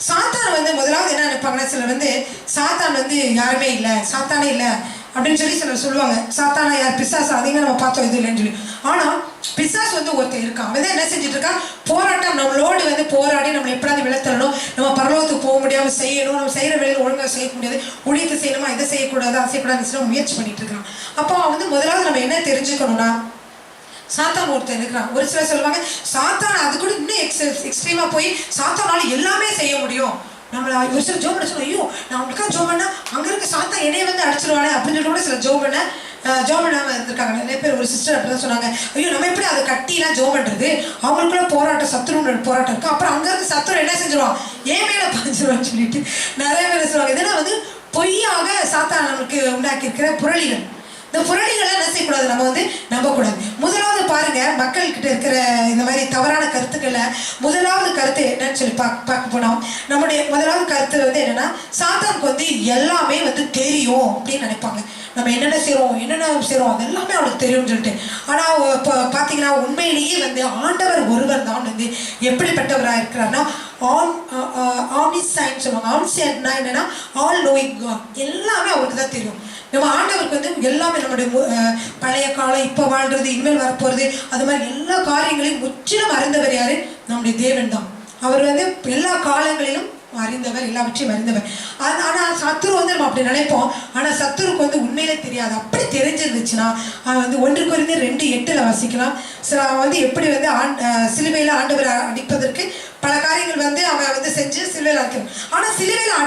Speaker 1: சாத்தான் வந்து முதலாவது என்ன நினைப்பாங்கன்னா, சிலர் வந்து சாத்தான் வந்து யாருமே இல்லை, சாத்தானே இல்லை அப்படின்னு சொல்லி சிலர் சொல்லுவாங்க. சாத்தானா யார்? பிசாசு. அதிகமாக நம்ம பார்த்தோம் இது இல்லைன்னு சொல்லி. ஆனால் பிசாசு வந்து ஒருத்தர் இருக்கான். அவன் தான் என்ன செஞ்சுட்டு இருக்கான்? போராட்டம் நம்மளோடு வந்து போராடி நம்மளை எப்படாவது விளத்தரணும், நம்ம பரலோகத்துக்கு போக முடியாமல் செய்யணும், நம்ம செய்கிற வேலையில் ஒழுங்காக செய்ய முடியாது, ஊழியத்தை செய்யணுமா, இதை செய்யக்கூடாது, அதை செய்யக்கூடாதுன்னு முயற்சி பண்ணிட்டு இருக்கான். அப்போ வந்து முதலாவது நம்ம என்ன தெரிஞ்சுக்கணும்னா, சாத்தான் ஒருத்தர் இருக்கிறான். ஒரு சிலர் சொல்லுவாங்க சாத்தான் அது கூட இன்னும் எக்ஸ்ட்ரீமா போய் சாத்தானால எல்லாமே செய்ய முடியும். நம்மள ஒரு சில ஜோம் பண்ண சொல்லுவோம், ஐயோ நான் அவங்களுக்கா ஜோம் பண்ணா அங்கே இருக்க சாத்தா என்னைய வந்து அடிச்சிருவானே அப்படின்னு சொல்லி கூட சில ஜோம் பண்ணாமல் இருந்திருக்காங்க. நிறைய பேர். ஒரு சிஸ்டர் அப்படி தான் சொன்னாங்க, ஐயோ நம்ம எப்படி அதை கட்டிலாம் ஜோம் பண்ணுறது, அவங்களுக்குள்ள போராட்டம், சத்துருவோட போராட்டம் இருக்கும், அப்புறம் அங்கே இருக்க சத்துரு என்ன செஞ்சிருவான்? ஏன் மேலே பதிஞ்சிருவான்னு சொல்லிட்டு நிறைய பேர் சொல்லுவாங்க. இதெல்லாம் வந்து பொய்யாக சாத்தான் நம்மளுக்கு உண்டாக்கி இருக்கிற புரளிகள். இந்த புரளிகளை என்ன செய்யக்கூடாது? நம்ம வந்து நம்பக்கூடாது. முதலாவது பாருங்க, மக்கள்கிட்ட இருக்கிற இந்த மாதிரி தவறான கருத்துக்களை முதலாவது கருத்து என்னன்னு சொல்லி பார்க்க போனோம். நம்முடைய முதலாவது கருத்து வந்து என்னன்னா, சாத்தானுக்கு வந்து எல்லாமே வந்து தெரியும் அப்படின்னு நினைப்பாங்க. நம்ம என்னென்ன செய்கிறோம் அது எல்லாமே அவனுக்கு தெரியும்னு சொல்லிட்டு. ஆனால் இப்போ பார்த்தீங்கன்னா உண்மையிலேயே வந்து ஆண்டவர் ஒருவர் தான் வந்து எப்படிப்பட்டவராக இருக்கிறாருன்னா, ஆம்னிசைன்ட் சொல்லுவாங்க. ஆம்னிசைன்ட்னா என்னன்னா ஆல் நோயிங் காட். எல்லாமே அவருக்கு தான் தெரியும். நம்ம ஆண்டவருக்கு வந்து எல்லாமே நம்முடைய பழைய காலம், இப்போ வாழ்றது, இனிமேல் வரப்போகிறது, அது மாதிரி எல்லா காரியங்களையும் முற்றிலும் அறிந்தவர் யாரு? நம்முடைய தேவன் தான். அவர் வந்து எல்லா காலங்களிலும் அறிந்தவர், எல்லாவற்றையும் அறிந்தவர். ஆனால் சத்துரு வந்து நம்ம அப்படி நினைப்போம். ஆனால் சத்துருக்கு வந்து உண்மையிலே தெரியாது. அப்படி தெரிஞ்சிருந்துச்சுன்னா அவன் வந்து 1 கொரிந்தியர் 2:8 வாசிக்கலாம். வந்து எப்படி வந்து சிலுவையில் ஆண்டவர் அடிப்பதற்கு பல காரியங்கள் வந்து அவன் வந்து செஞ்சு சிலுவையில் அடிக்கணும். ஆனால் சிலுவையில்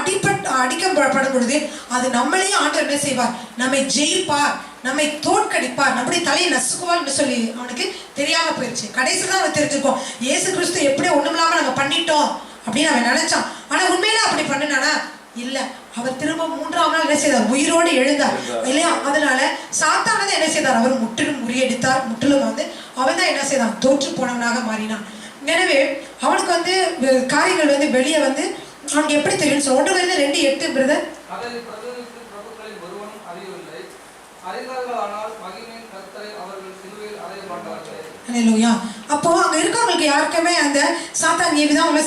Speaker 1: அடிக்கப்படும் பொழுது அது நம்மளையும் ஆண்டவர் என்ன செய்வார்? நம்மை ஜெயிப்பார், நம்மை தோற்கடிப்பார், நம்முடைய தலையை நசுக்குவார்னு சொல்லி அவனுக்கு தெரியாம போயிடுச்சு. கடைசியில் தான் அவனுக்கு தெரிஞ்சுக்கும் இயேசு கிறிஸ்து எப்படியோ ஒண்ணுமில்லாம நம்ம பண்ணிட்டோம் அப்படின்னு அவன் நினைச்சான். ஆனா உண்மையில அப்படி பண்ணினானா? இல்ல. அவர் திரும்ப 3ஆம் நாள் என்ன செய்தார்? உயிரோடு எழுந்தார் இல்லையா? அதனால சாத்தானதை என்ன செய்தார்? அவர் முற்றிலும் முறியடித்தார். முற்றிலும் வந்து அவன் தான் என்ன செய்தான்? தோற்று போனவனாக மாறினான். எனவே அவனுக்கு வந்து காரியங்கள் வந்து வெளியே வந்து அவனுக்கு எப்படி தெரியும்? 1 கொரிந்தியர் 2:8 பிரதர். அப்போ அங்க இருக்கவங்களுக்கு யாருக்குமே அந்த சாத்தான் ஏவிதான் உள்ள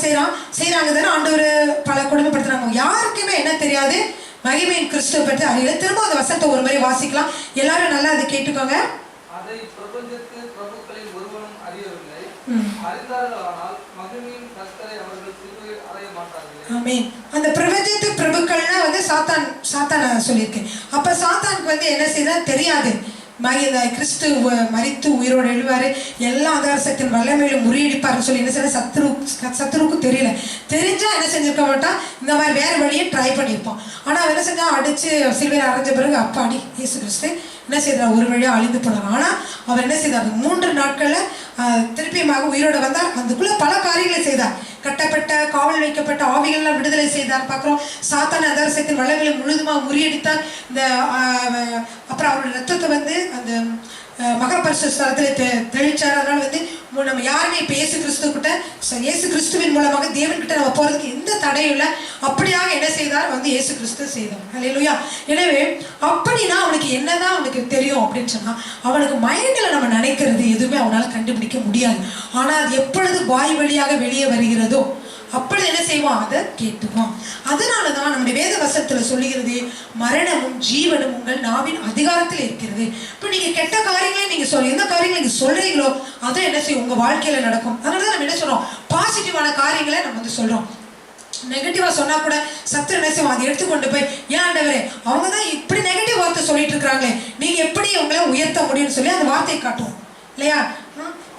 Speaker 1: செய்யறாங்க தானே ஆண்டவர் பல கொடுமைப்படுத்துறாங்க. யாருக்குமே என்ன தெரியாது? மகிமையின் கிறிஸ்துவை பற்றி அறியல. திரும்ப அந்த வசனத்தை ஒரு முறை வாசிக்கலாம். எல்லாரும் நல்லா அதை கேட்டுக்கோங்க.
Speaker 4: அதை பிரபஞ்சத்து பிரபுக்களில் ஒருவனும் அறியவில்லை, அறிந்தார்களானால் மகிமையின் கர்த்தரை அவர்கள் சிலுவையில் அறைய மாட்டார்கள்.
Speaker 1: ஆமென். அந்த பிரபஞ்சத்து பிரபுக்கள்னா வந்து சாத்தான் சொல்லியிருக்கேன். அப்ப சாத்தானுக்கு வந்து என்ன செய்தா தெரியாது. கிறிஸ்து மரித்து உயிரோடு எழுவாரு, எல்லா அதிகாரத்தின் வல்லமையிலும் முறியடிப்பாருன்னு சொல்லி என்ன செய்ய சத்துருக்கு தெரியல. தெரிஞ்சா என்ன செஞ்சிருக்க மாட்டான்? இந்த மாதிரி வேற வழியை ட்ரை பண்ணியிருப்பான். ஆனா என்ன செஞ்சா அடிச்சு சிலுவையில் அரைஞ்ச பிறகு அப்பாடி இயேசு கிறிஸ்து என்ன செய்தார்? ஒரு வழியா அழிந்து போனார். ஆனா அவர் என்ன செய்தார்? 3 நாட்கள்ல திருப்பியமாக உயிரோட வந்தார். அதுக்குள்ள பல காரியங்களை செய்தார். கட்டப்பட்ட காவல் வைக்கப்பட்ட ஆவிகள்லாம் விடுதலை செய்தார் பார்க்கிறோம். சாத்தான அதிகாரத்தின் வல்லமையை முழுதுமாக முறியடித்தார். இந்த அப்புறம் அவருடைய ரத்தத்தை வந்து அந்த மகா பரிசுத்த ஸ்தலத்தில் தெளிச்சார். அதனால வந்து நம்ம யாருமே இப்போ இயேசு கிறிஸ்துவின் மூலமாக தேவன்கிட்ட நம்ம போறதுக்கு எந்த தடையும் இல்லை. அப்படியாக என்ன செய்தார்? வந்து இயேசு கிறிஸ்து செய்தார். அல்லேலூயா. எனவே அப்படின்னா அவனுக்கு என்னதான் அவனுக்கு தெரியும் அப்படின்னு சொன்னா, அவனுக்கு மைண்டில் நம்ம நினைக்கிறது எதுவுமே அவனால கண்டுபிடிக்க முடியாது. ஆனா அது எப்பொழுது வாய் வழியாக வெளியே வருகிறதோ அப்பொழுது என்ன செய்வான்? அதை கேட்டுவான். அதனாலதான் நம்முடைய வேத வசனத்துல சொல்லுகிறது, மரணமும் ஜீவனும் உங்கள் நாவின் அதிகாரத்தில் இருக்கிறது. இப்ப நீங்க கெட்ட காரியங்களை நீங்க எந்த காரியங்களை நீங்க சொல்றீங்களோ அதை என்ன செய்யும்? உங்க வாழ்க்கையில நடக்கும். அதனாலதான் நம்ம என்ன சொல்றோம்? பாசிட்டிவான காரியங்களை நம்ம வந்து சொல்றோம். நெகட்டிவா சொன்னா கூட சத்துரு என்ன செய்வோம்? அதை எடுத்துக்கொண்டு போய், ஏன் ஆண்டவரே அவங்கதான் இப்படி நெகட்டிவ் வார்த்தை சொல்லிட்டு இருக்கிறாங்களே, நீங்க எப்படி உங்களை உயர்த்த முடியும்னு சொல்லி அந்த வார்த்தையை காட்டுவோம் இல்லையா?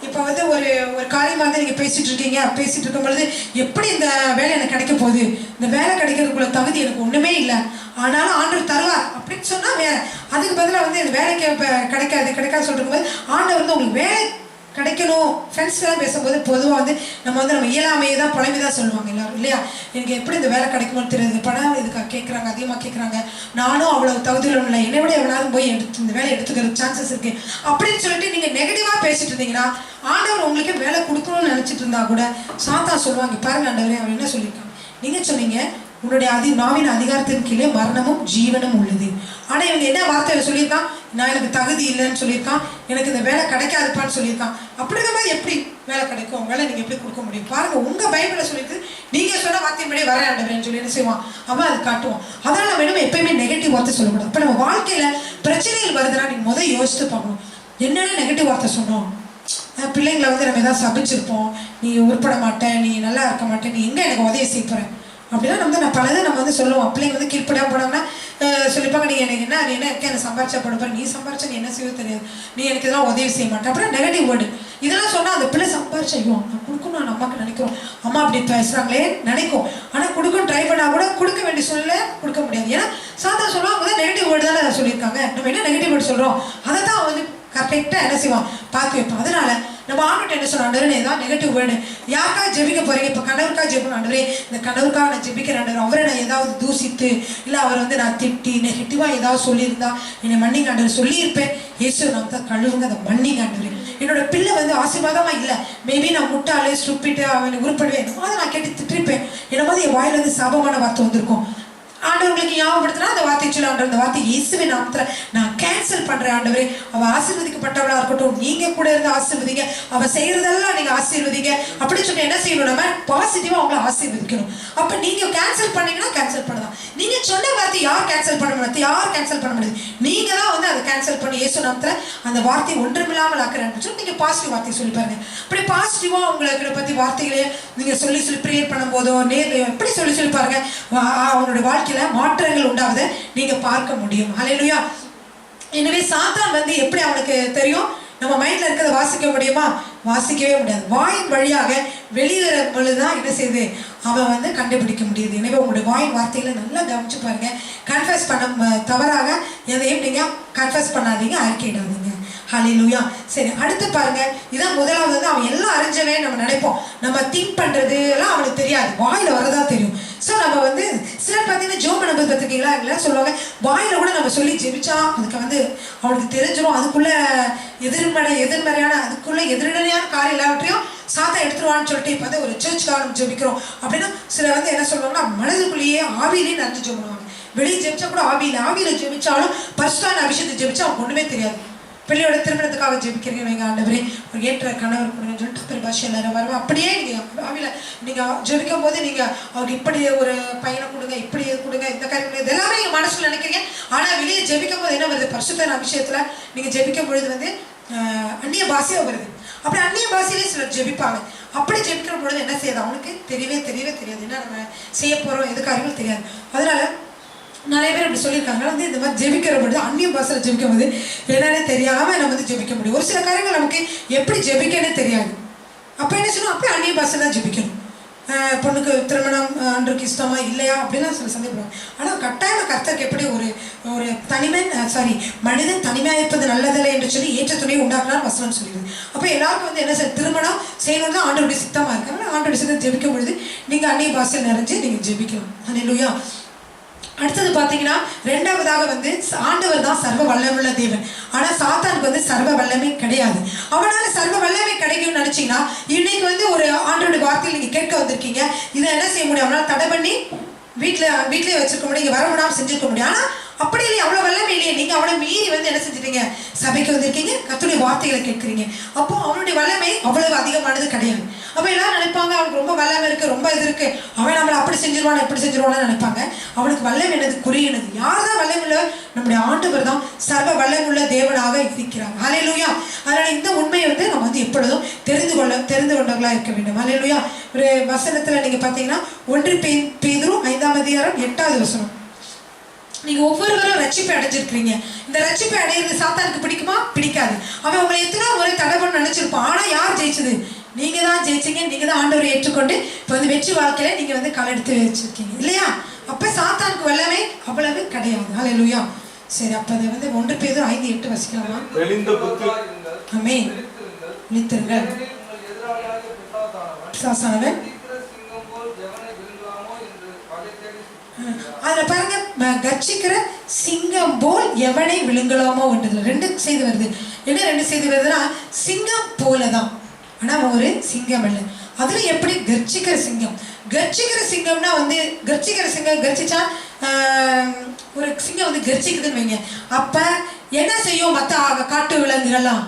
Speaker 1: இப்போ வந்து ஒரு காரியமாக வந்து நீங்கள் பேசிட்டு இருக்கும் பொழுது, எப்படி இந்த வேலை எனக்கு கிடைக்க போகுது, இந்த வேலை கிடைக்கிறதுக்குள்ள தகுதி எனக்கு ஒன்றுமே இல்லை, ஆனாலும் ஆண்டவர் தருவார் அப்படின்னு சொன்னால் வேற. அதுக்கு பதிலாக வந்து இந்த வேலைக்கு கிடைக்காது சொல்லிருக்கும் போது ஆண்டவர் வந்து உங்களுக்கு வேலை கிடைக்கணும். ஃப்ரெண்ட்ஸ்லாம் பேசும்போது பொதுவாக வந்து நம்ம இயலாமையை தான் புலம்பி தான் சொல்லுவாங்க எல்லாரும் இல்லையா? எனக்கு எப்படி இந்த வேலை கிடைக்குமோன்னு தெரியாது, பணம் இதுக்காக கேட்குறாங்க, அதிகமாக கேட்குறாங்க, நானும் அவ்வளோ தகுதியில் இல்லை, என்னை விட எவனாவது போய் இந்த வேலை எடுத்துக்கிற சான்சஸ் இருக்கு அப்படின்னு சொல்லிட்டு நீங்கள் நெகட்டிவாக பேசிட்டு இருந்தீங்கன்னா ஆண்டவர் உங்களுக்கு வேலை கொடுக்கணும்னு நினச்சிட்டு இருந்தா கூட சாத்தான் சொல்லுவாங்க, பாருங்க ஆண்டவரே அவர் என்ன சொல்லியிருக்காங்க, நீங்கள் சொன்னீங்க உன்னுடைய நாவின் அதிகாரத்தின் கீழே மரணமும் ஜீவனும் உள்ளது. ஆனால் இவங்க என்ன வார்த்தையில சொல்லியிருக்கான்? நான் எனக்கு தகுதி இல்லைன்னு சொல்லியிருக்கான், எனக்கு இந்த வேலை கிடைக்காதுப்பான்னு சொல்லியிருக்கான். அப்படிங்கிற மாதிரி எப்படி வேலை கிடைக்கும்? வேலை நீங்கள் எப்படி கொடுக்க முடியும்? பாருங்க, உங்கள் பைபிளில் சொல்லியிருக்கு, நீங்கள் சொன்ன வார்த்தையின்படியே வர ஆண்டவரேன்னு சொல்லி என்ன செய்வான்? அவன் அது காட்டுவான். அதனால நம்ம இன்னும் எப்பயுமே நெகட்டிவ் வார்த்தை சொல்லக்கூடாது. இப்போ நம்ம வாழ்க்கையில் பிரச்சனைகள் வருதுன்னா நீங்கள் முதல் யோசித்து பார்க்கணும், என்னென்ன நெகட்டிவ் வார்த்தை சொன்னோம். பிள்ளைங்களை வந்து நம்ம எதாவது சபிச்சிருப்போம், நீ உருப்பட மாட்டேன், நீ நல்லா இருக்க மாட்டேன், நீ எங்கே எனக்கு உதவி செய்ய போகிறேன் அப்படின்னா நான் பலதை நம்ம வந்து சொல்லுவோம். பிள்ளைங்க வந்து கீழ்ப்படியாக போனாங்கன்னா சொல்லிப்பாங்க, நீ எனக்கு என்ன இருக்க, எனக்கு சம்பாரிச்சா போடுப்பாரு, நீ சம்பாரிச்சா நீ என்ன செய்ய தெரியாது, நீ எனக்கு இதெல்லாம் உதவி செய்ய மாட்டேன் அப்படின்னா நெகட்டிவ் வேர்டு. இதெல்லாம் சொன்னால் அந்த பிள்ளை சம்பாரிச்சா ஐயோ நான் கொடுக்கணும், நம்ம அம்மாக்கு நினைக்கிறோம், அம்மா அப்படி பேசுகிறாங்களே நினைக்கும். ஆனால் கொடுக்கணும் ட்ரை பண்ணால் கூட கொடுக்க வேண்டிய சூழ்நிலை கொடுக்க முடியாது. ஏன்னா சாத்தா சொல்லுவாங்க தான் நெகட்டிவ் வேர்டு தானே சொல்லியிருக்காங்க, நம்ம என்ன நெகட்டிவ் வேர்டு சொல்கிறோம் அதை தான் வந்து கரெக்டாக என்ன செய்வான் பார்த்து வைப்பான். அதனால நம்ம ஆண்டுகிட்ட என்ன சொல்ல, ஆண்டவரே தான் நெகட்டிவ் வேர்டு யாருக்காக ஜெபிக்க போறீங்க, இப்போ கணவருக்காக ஜெபிக்கணும், ஆண்டவரே இந்த கணவருக்காக நான் ஜெபிக்கிறேன் ஆண்டவர், அவரை நான் ஏதாவது தூசித்து இல்லை அவர் வந்து நான் திட்டி நெகட்டிவாக ஏதாவது சொல்லியிருந்தா என்னை மன்னிங்க ஆண்டவர் சொல்லியிருப்பேன், இயேசு நான் தான் கழுவுங்க அதை மன்னிங்க ஆண்டவரே. என்னோட பிள்ளை வந்து ஆசீர்வாதமா இல்லை, மேபி நான் முட்டாளே ஸ்டூப்பிட்டு அவனை உருப்படுவேன், அதை நான் கேட்டு திட்டிருப்பேன், என்ன மாதிரி என் வாயில வந்து சாபமான வார்த்தை வந்திருக்கும், ஆண்டவர்களுக்கு ஞாபகப்படுத்தினா அந்த வார்த்தை சொல்ல, ஆண்டவர் இந்த வார்த்தை இயேசுவின் நாமத்துல நான் கேன்சல் பண்றேன் ஆண்டவரே. அவ ஆசீர்வதிக்கப்பட்டவளா இருக்கட்டும், நீங்க கூட இருந்து ஆசீர்வதிங்க, அவ செய்யறதெல்லாம் நீங்க ஆசீர்வதிங்க அப்படின்னு சொல்லி என்ன செய்யணும், நம்ம பாசிட்டிவா அவங்கள ஆசீர்வதிக்கணும். அப்ப நீங்க கேன்சல் பண்ணீங்கன்னா கேன்சல் பண்ணலாம். நீங்க சொன்ன வார்த்தை யார் கேன்சல் பண்ண முடியாது, யார் கேன்சல் பண்ண முடியாது, நீங்க தான் வந்து அதை கேன்சல் பண்ணி இயேசு நாமத்துல அந்த வார்த்தை ஒன்றுமில்லாமல் ஆக்குறேன்னு சொல்லி நீங்க பாசிட்டிவ் வார்த்தை சொல்லி பாருங்க. அப்படி பாசிட்டிவா உங்களுக்கு பத்தி வார்த்தைகளே நீங்க சொல்லி ப்ரேயர் பண்ணும் போதோ நேர்ல எப்படி சொல்லி பாருங்க, அவனுடைய வாழ்க்கையில மாற்றங்கள் உண்டாவதை நீங்க பார்க்க முடியும். ஹல்லேலூயா. எனவே சாத்தான் வந்து எப்படி அவனுக்கு தெரியும், நம்ம மைண்ட்ல இருக்கிறத வாசிக்க முடியுமா, வாசிக்கவே முடியாது. வாயின் வழியாக வெளியேற பொழுதுதான் என்ன செய்யுது, அவன் வந்து கண்டுபிடிக்க முடியுது. எனவே உங்களுடைய வாயின் வார்த்தைகளை நல்லா கவனிச்சு பாருங்க. கன்ஃபஸ் பண்ண தவறாக எதையும் நீங்க கன்ஃபஸ் பண்ணாதீங்க, அறிக்கையிடாதீங்க. ஹல்லேலூயா. சரி, அடுத்து பாருங்க, இதான் முதலாவது வந்து அவன் எல்லாம் அறிஞ்சவே நம்ம நினைப்போம், நம்ம திங்க் பண்றது எல்லாம் அவனுக்கு தெரியாது, வாயில வரதான் தெரியும். ஸோ நம்ம வந்து சிலர் பார்த்தீங்கன்னா ஜோம் பண்ணும்போது பார்த்துருக்கீங்களா, இல்லை சொல்லுவாங்க வாயில கூட நம்ம சொல்லி ஜெபிச்சா அதுக்கு வந்து அவனுக்கு தெரிஞ்சிடும், அதுக்குள்ள எதிர்மறையான அதுக்குள்ள எதிரடையான காரியம் எல்லாவற்றையும் சாத்தா எடுத்துருவான்னு சொல்லிட்டு இப்போ வந்து ஒரு சர்ச்சுக்காக நம்ம ஜெபிக்கிறோம் அப்படின்னா சிலர் வந்து என்ன சொல்லுவாங்கன்னா மனதுக்குள்ளேயே ஆவியிலேயே நிறைஞ்சு ஜெபம் பண்ணுவாங்க. வெளியே ஜெபிச்சா கூட ஆவியில ஜெபிச்சாலும் பரிசுத்தான அபிஷேகத்தை ஜெபிச்சா அவனுக்கு ஒன்றுமே தெரியாது. பிள்ளையோட திருமணத்துக்காக ஜெபிக்கிறீங்க, நீங்கள் ஆண்டவரே ஒரு ஏற்ற கணவர் கொடுங்கன்னு சொல்லிட்டு பெருபாஷை எல்லாரும் வருவோம். அப்படியே நீங்கள் ஆவியில் நீங்கள் ஜெபிக்கும் போது நீங்கள் அவருக்கு இப்படி ஒரு பையனை கொடுங்க, இப்படி கொடுங்க, இந்த காரியம் இது எல்லாமே நீங்கள் மனசுல நினைக்கிறீங்க. ஆனால் வெளியே ஜெபிக்கும் போது என்ன வருது, பரிசுத்தான அபிஷேகத்தில் நீங்கள் ஜெபிக்கும் பொழுது வந்து அந்நிய பாஷையாக வருது. அப்படி அந்நிய பாஷையிலே சிலர் ஜெபிப்பாங்க. அப்படி ஜெபிக்கிற பொழுது என்ன செய்யுது, அவனுக்கு தெரியவே தெரியாது என்ன நம்ம செய்ய போகிறோம், எது காரியங்களும் தெரியாது. அதனால நிறைய பேர் அப்படி சொல்லியிருக்காங்க, வந்து இந்த மாதிரி ஜெபிக்கிற பொழுது அந்நிய பாஷையில் ஜெபிக்கும் போது என்னன்னு தெரியாமல் நம்ம வந்து ஜெபிக்க முடியும். ஒரு சில காரியங்கள் நமக்கு எப்படி ஜெபிக்கன்னு தெரியாது, அப்போ என்ன சொல்லணும், அப்படியே அந்நிய பாஷையில் தான் ஜெபிக்கணும். பொண்ணுக்கு திருமணம் ஆண்டவருக்கு இஷ்டமா இல்லையா அப்படிலாம் சில சந்தேகப்படுவாங்க. ஆனால் கட்டாயம் கர்த்தருக்கு எப்படி ஒரு மனிதன் தனிமையாக இருப்பது நல்லதில்லை என்று சொல்லி ஏற்ற துணையை உண்டாக்குனார் வசனம் சொல்லிடுது. அப்போ எல்லாருக்கும் வந்து என்ன திருமணம் செய்யணும் தான் ஆண்டவருடைய சித்தமாக இருக்காங்க. ஆண்டவருடைய சித்தம் ஜெபிக்கும் பொழுது நீங்கள் அந்நிய பாஷையில் நிறைஞ்சு நீங்கள் ஜெபிக்கலாம். ஹல்லேலூயா. அடுத்தது பார்த்தீங்கன்னா ரெண்டாவதாக வந்து ஆண்டவர் தான் சர்வ வல்லமுள்ள தேவன். ஆனால் சாத்தானுக்கு வந்து சர்வ வல்லமை கிடையாது. அவனால சர்வ வல்லமை கிடைக்கும்னு நினைச்சீங்கன்னா இன்னைக்கு வந்து ஒரு ஆண்டவருடைய வார்த்தையில் நீங்க கேட்க வந்திருக்கீங்க, இதை என்ன செய்ய முடியும், அவனால தடை பண்ணி வீட்டிலே வச்சிருக்க முடியும், இங்கே வர முடியாமல் செஞ்சுருக்க முடியும். ஆனால் அப்படி இல்லையே, அவ்வளோ வல்லமை இல்லையே, நீங்கள் அவனை மீறி வந்து என்ன செஞ்சுட்டீங்க, சபைக்கு வந்திருக்கீங்க, கர்த்தருடைய வார்த்தைகளை கேட்குறீங்க. அப்போ அவனுடைய வல்லமை அவ்வளவு அதிகமானது கிடையாது. அப்போ எல்லாரும் நினைப்பாங்க அவனுக்கு ரொம்ப வல்லமை இருக்கு, ரொம்ப இது இருக்கு, அவன் நம்மளை அப்படி செஞ்சிருவானு எப்படி செஞ்சிருவான்னு நினைப்பாங்க. அவனுக்கு வல்லமை என்னது, குறியினது. யார் தான் வல்லமுள்ள, நம்முடைய ஆண்டவர் தான் சர்வ வல்லமுள்ள தேவனாக இருக்கிறார். ஹல்லேலூயா. அதனால இந்த உண்மையை வந்து நம்ம வந்து எப்பொழுதும் தெரிந்து கொண்டவர்களாக இருக்க வேண்டும். ஹல்லேலூயா. ஒரு வசனத்தில் நீங்க பார்த்தீங்கன்னா 1 பேதுரு 5ஆம் அதிகாரம் 8வது வசனம், நீங்க ஒவ்வொருவரும் ரட்சிப்பை அடைஞ்சிருக்கிறீங்க. இந்த ரட்சிப்பை அடையிறது சாத்தானுக்கு பிடிக்குமா, பிடிக்காது. அவன் உங்களை எத்தனை முறை தடை பண்ண நினைச்சிருப்பான். ஆனா யார் ஜெயிச்சது, நீங்க தான் ஜெயிச்சிங்க. நீங்க தான் ஆண்டவரை ஏற்றுக்கொண்டு இப்போ வந்து வெற்றி வாழ்க்கையில நீங்க வந்து களை எடுத்து வச்சிருக்கீங்க இல்லையா. அப்ப சாத்தானுக்கு வல்லமை அவ்வளவு கிடையாது. ஹல்லேலூயா. சரி, அப்ப அதை வந்து 1 பேதுரு 5:8 வசிக்கலாமா. ஆமென். விழித்திருங்கள். சாசானவன் அதுல பாருங்க, கர்ச்சிக்கிற சிங்கம் போல் எவனை விழுங்கலாமோ என்றதுல 2 செய்தி வருது. என்ன 2 செய்தி வருதுன்னா, சிங்கம் போலதான், ஆனா அவன் ஒரு சிங்கம் இல்லை. அதுல எப்படி கர்ச்சிக்கிற சிங்கம்னா வந்து கர்ச்சிக்கிற சிங்கம் கர்ச்சிச்சா ஒரு சிங்கம் வந்து கர்ச்சிக்குதுன்னு வைங்க, அப்ப என்ன செய்யும், மற்ற காட்டு விலங்குகள்லாம்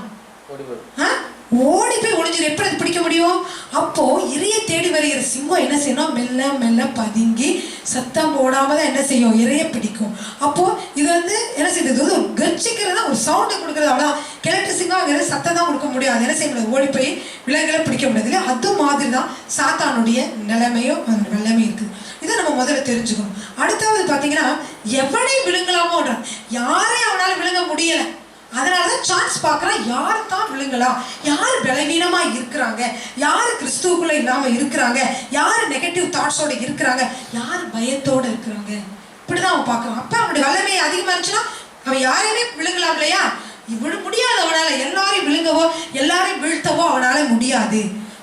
Speaker 1: ஓடி போய் ஒளிஞ்சிடும். எப்படி அது பிடிக்க முடியும்? அப்போ இறையை தேடி வருகிற சிங்கம் என்ன செய்யணும், மெல்ல மெல்ல பதுங்கி சத்தம் போடாம தான் என்ன செய்யும், இறையை பிடிக்கும். அப்போ இது வந்து என்ன செய்யுது, கர்ச்சிக்கிறதா ஒரு சவுண்டை கொடுக்குறது, அவ்வளோதான். கிழட்டு சிங்கம் சத்தம் தான் கொடுக்க முடியாது, என்ன செய்ய முடியாது, ஓடி போய் விலங்குகளை பிடிக்க முடியாது இல்லையா. அது மாதிரி தான் சாத்தானுடைய நிலைமையும் அந்த வல்லமை இருக்குது. இதை நம்ம முதல்ல தெரிஞ்சுக்கணும். அடுத்தாவது பார்த்தீங்கன்னா, எவனை விழுங்கலாமோன்ற, யாரை அவனால விழுங்க முடியலை, அதனாலதான் சான்ஸ் பார்க்கறான், யாரு தான் விழுங்கலாம், யார் பலவீனமா இருக்கிறாங்க, யார் கிறிஸ்துவுக்குள்ள இல்லாம இருக்கிறாங்க, யார் நெகட்டிவ் தாட்ஸோட இருக்கிறாங்க, யார் பயத்தோட இருக்கிறாங்க, இப்படிதான் அவன் பார்க்கறான். அப்ப அவனுடைய வல்லமை அதிகமா இருந்துச்சுன்னா அவன் யாரையுமே விழுங்கலாம் இல்லையா. இவ்வளவு முடியாது அவனால, எல்லாரையும் விழுங்கவோ எல்லாரையும் வீழ்த்தவோ அவனால முடியாது.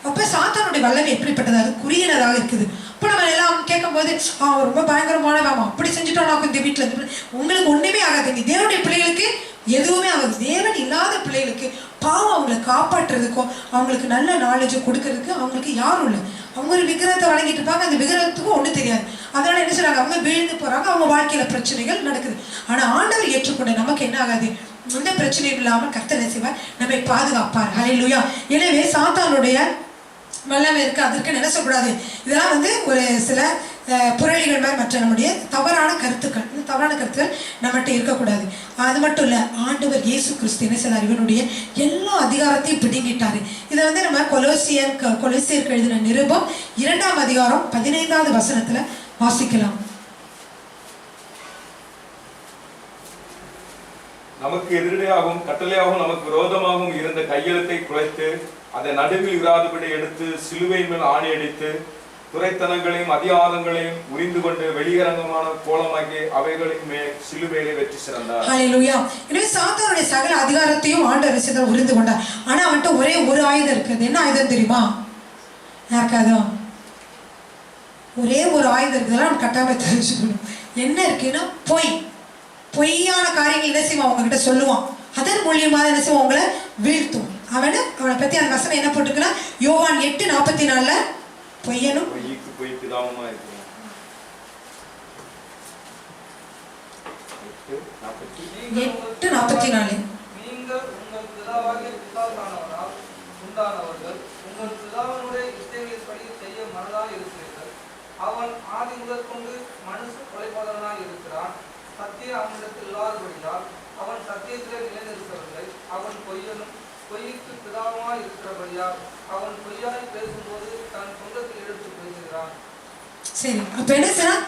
Speaker 1: அப்ப சாத்தானுடைய வல்லமை எப்படிப்பட்டது, அது குறியினதாக இருக்குது. இப்போ நம்ம எல்லாம் கேட்கும்போது ரொம்ப பயங்கரமானவாமா அப்படி செஞ்சுட்டோம் இந்த வீட்டில் இருந்து உங்களுக்கு ஒன்றுமே ஆகாதுங்க. தேவனுடைய பிள்ளைகளுக்கு எதுவுமே ஆகாது. தேவன் இல்லாத பிள்ளைகளுக்கு பாவம் அவங்களை காப்பாற்றுறதுக்கும் அவங்களுக்கு நல்ல நாலேஜ் கொடுக்கறதுக்கு அவங்களுக்கு யாரும் இல்லை. அவங்க ஒரு விக்கிரகத்தை வழங்கிட்டு இருப்பாங்க, அந்த விக்கிரகத்துக்கும் ஒன்றும் தெரியாது. அதனால என்ன சொல்றாங்க, அவங்க வீழ்ந்து போறாங்க, அவங்க வாழ்க்கையில பிரச்சனைகள் நடக்குது. ஆனா ஆண்டவர் ஏற்றுக்கொண்ட நமக்கு என்ன ஆகாது, எந்த பிரச்சனையும் இல்லாமல் கர்த்தர் என்ன செய்வார், நம்மை பாதுகாப்பார். ஹல்லேலூயா. எனவே சாத்தானுடைய வல்லமை இருக்கு, அதற்கு நினைச்சக்கூடாது. இதெல்லாம் வந்து ஒரு சில புரளிகள் மாதிரி மற்ற நம்முடைய தவறான கருத்துக்கள். இந்த தவறான கருத்துக்கள் நம்மகிட்ட இருக்கக்கூடாது. அது மட்டும் இல்லை, ஆண்டவர் இயேசு கிறிஸ்து என்ன செய்தார், இவனுடைய எல்லா அதிகாரத்தையும் பிடுங்கிட்டாரு. இதை வந்து நம்ம கொலோசியருக்கு எழுதின நிருபம் 2ஆம் அதிகாரம் 15வது வசனத்துல வாசிக்கலாம்.
Speaker 3: நமக்கு எதிரடையாகவும் கட்டளையாகவும் நமக்கு விரோதமாகவும் இருந்த கையெழுத்தை குலைத்து அதை நடுவில் இராதபடி எடுத்து சிலுவையின் மேல் ஆணி அடித்து துரைத்தனங்களையும் அதிகாரங்களையும் உரிந்து கொண்டு வெளியரங்கமான கோலமாக்கி அவைகளின் மேல் சிலுவையிலே வெற்றி சிறந்தார்.
Speaker 1: ஹல்லேலூயா. எனவே சாத்தானுடைய சகல அதிகாரத்தையும் ஆண்டவர் செய்தார், உரிந்து கொண்டார். ஆனா அவன்கிட்ட ஒரே ஒரு ஆயுதம் இருக்குது. என்ன ஆயுதம் தெரியுமா யாருக்காதோ? ஒரே ஒரு ஆயுதம் இருக்குதுலாம் நம்ம கட்டாம தெரிஞ்சுக்கணும். என்ன இருக்குன்னா பொய்யான காரியங்கள் என்ன செய்வான், அவங்க கிட்ட சொல்லுவான். அதன் மூலியமாக என்ன செய்வான், அவங்களை வீழ்த்தும். அவனை பத்தி அந்த வசனம் என்ன போட்டுக்கலாம், யோவான் 8:44 பொய்யனும்
Speaker 3: பொய் பிதாவுமா இருக்கும்.
Speaker 1: 8:44
Speaker 4: நீங்கள் உங்கள் பிதாவாகிய பிசாசானவரால் உண்டானவர்கள், உங்கள் பிதாவினுடைய இச்சைகளின்படி செய்ய மனதாய் இருக்கிறீர்கள். அவன் ஆதி முதற்கொண்டு மனுஷ கொலைபாதகனாய் இருக்கிறான். சத்தியம் அவனிடத்தில் இல்லாதபடியால் அவன் சத்தியத்திலே நிலைநிறுத்தவில்லை. அவன் பொய்யனும் பொய்க்கு பிதாவாய் இருக்கிறபடியால் அவன் பொய்யாய் பேசும்போது தன் சொந்தத்தில் எடுத்து பேசுகிறான்.
Speaker 1: சரி, அப்ப என்ன செய்யலாம்,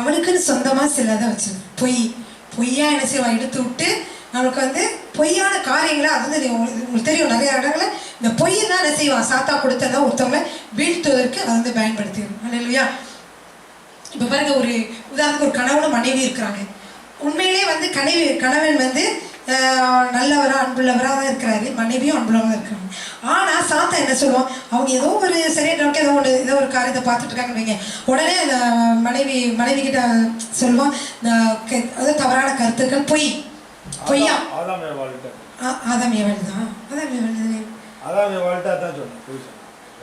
Speaker 1: அவனுக்குன்னு சொந்தமா சிலதை வச்சிருக்க பொய்யா என்ன செய்வான், எடுத்து விட்டு நம்மளுக்கு வந்து பொய்யான காரியங்களை, அது வந்து உங்களுக்கு தெரியும் நிறைய இடங்களை இந்த பொய்யை தான் என்ன செய்வான், சாத்தா கொடுத்ததான் ஒருத்தவங்களை வீழ்த்துவதற்கு அதை வந்து பயன்படுத்திடும். இல்லையா? இப்போ பாருங்க, ஒரு உதாரணத்துக்கு ஒரு கணவனும் மனைவி இருக்கிறாங்க. உண்மையிலே வந்து கணவன் வந்து நல்லவரா அன்புள்ளவராக தான் இருக்கிறாரு, மனைவியும் அன்புள்ளவராக இருக்கிறாங்க. ஆனால் சாத்தா என்ன சொல்லுவான், அவங்க ஏதோ ஒரு சரியா நமக்கு ஏதோ ஒரு காரியத்தை பார்த்துட்டு இருக்காங்க வைங்க, உடனே அந்த மனைவி கிட்ட சொல்லுவான் அதாவது தவறான கருத்துக்கள், பொய்யா. ஆதாம் ஏவாள் தான்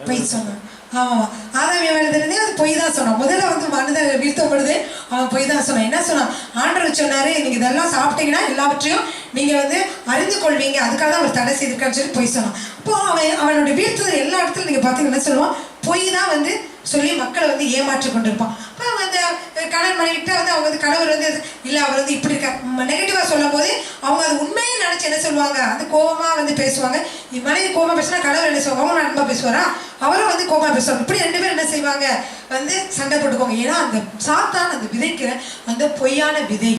Speaker 1: பொய் சொன்னான். ஆமாம், ஆதாம் ஏவாளுதுலேருந்தே அது பொய் தான் சொன்னான். முதல்ல வந்து மனிதன் வீழ்த்தப்படுது, அவன் பொய் தான் சொன்னான். என்ன சொன்னான், ஆண்டவர் சொன்னாரு, நீங்கள் இதெல்லாம் சாப்பிட்டீங்கன்னா எல்லாவற்றையும் நீங்கள் வந்து அறிந்து கொள்வீங்க, அதுக்காக தான் அவர் தடை செய்திருக்கான்னு சொல்லி பொய் சொன்னான். அப்போ அவனுடைய வீழ்த்துதல் எல்லா இடத்துலையும் நீங்கள் பார்த்தீங்கன்னா என்ன சொல்லுவான், பொய் தான் வந்து சொல்லி மக்களை வந்து ஏமாற்றி கொண்டு இருப்பான். அப்போ அவங்க அந்த கணவன் மனைவிட்ட வந்து அவங்க வந்து கணவர் வந்து இல்லை அவர் வந்து இப்படி இருக்க நெகட்டிவாக சொல்லும் போது அவங்க அது உண்மையை நினச்சி என்ன சொல்லுவாங்க, அந்த கோபமாக வந்து பேசுவாங்க. மனைவி கோபமாக பேசினா கணவர் என்ன சொல்லுவாங்க, அவங்க அன்பாக பேசுவாரா, அவரும் வந்து கோபமாக பேசுவாங்க. இப்படி 2 பேரும் என்ன செய்வாங்க, வந்து சண்டை போட்டுக்கோங்க. ஏன்னா அந்த சாத்தான் அந்த விதைக்கிற அந்த பொய்யான விதை.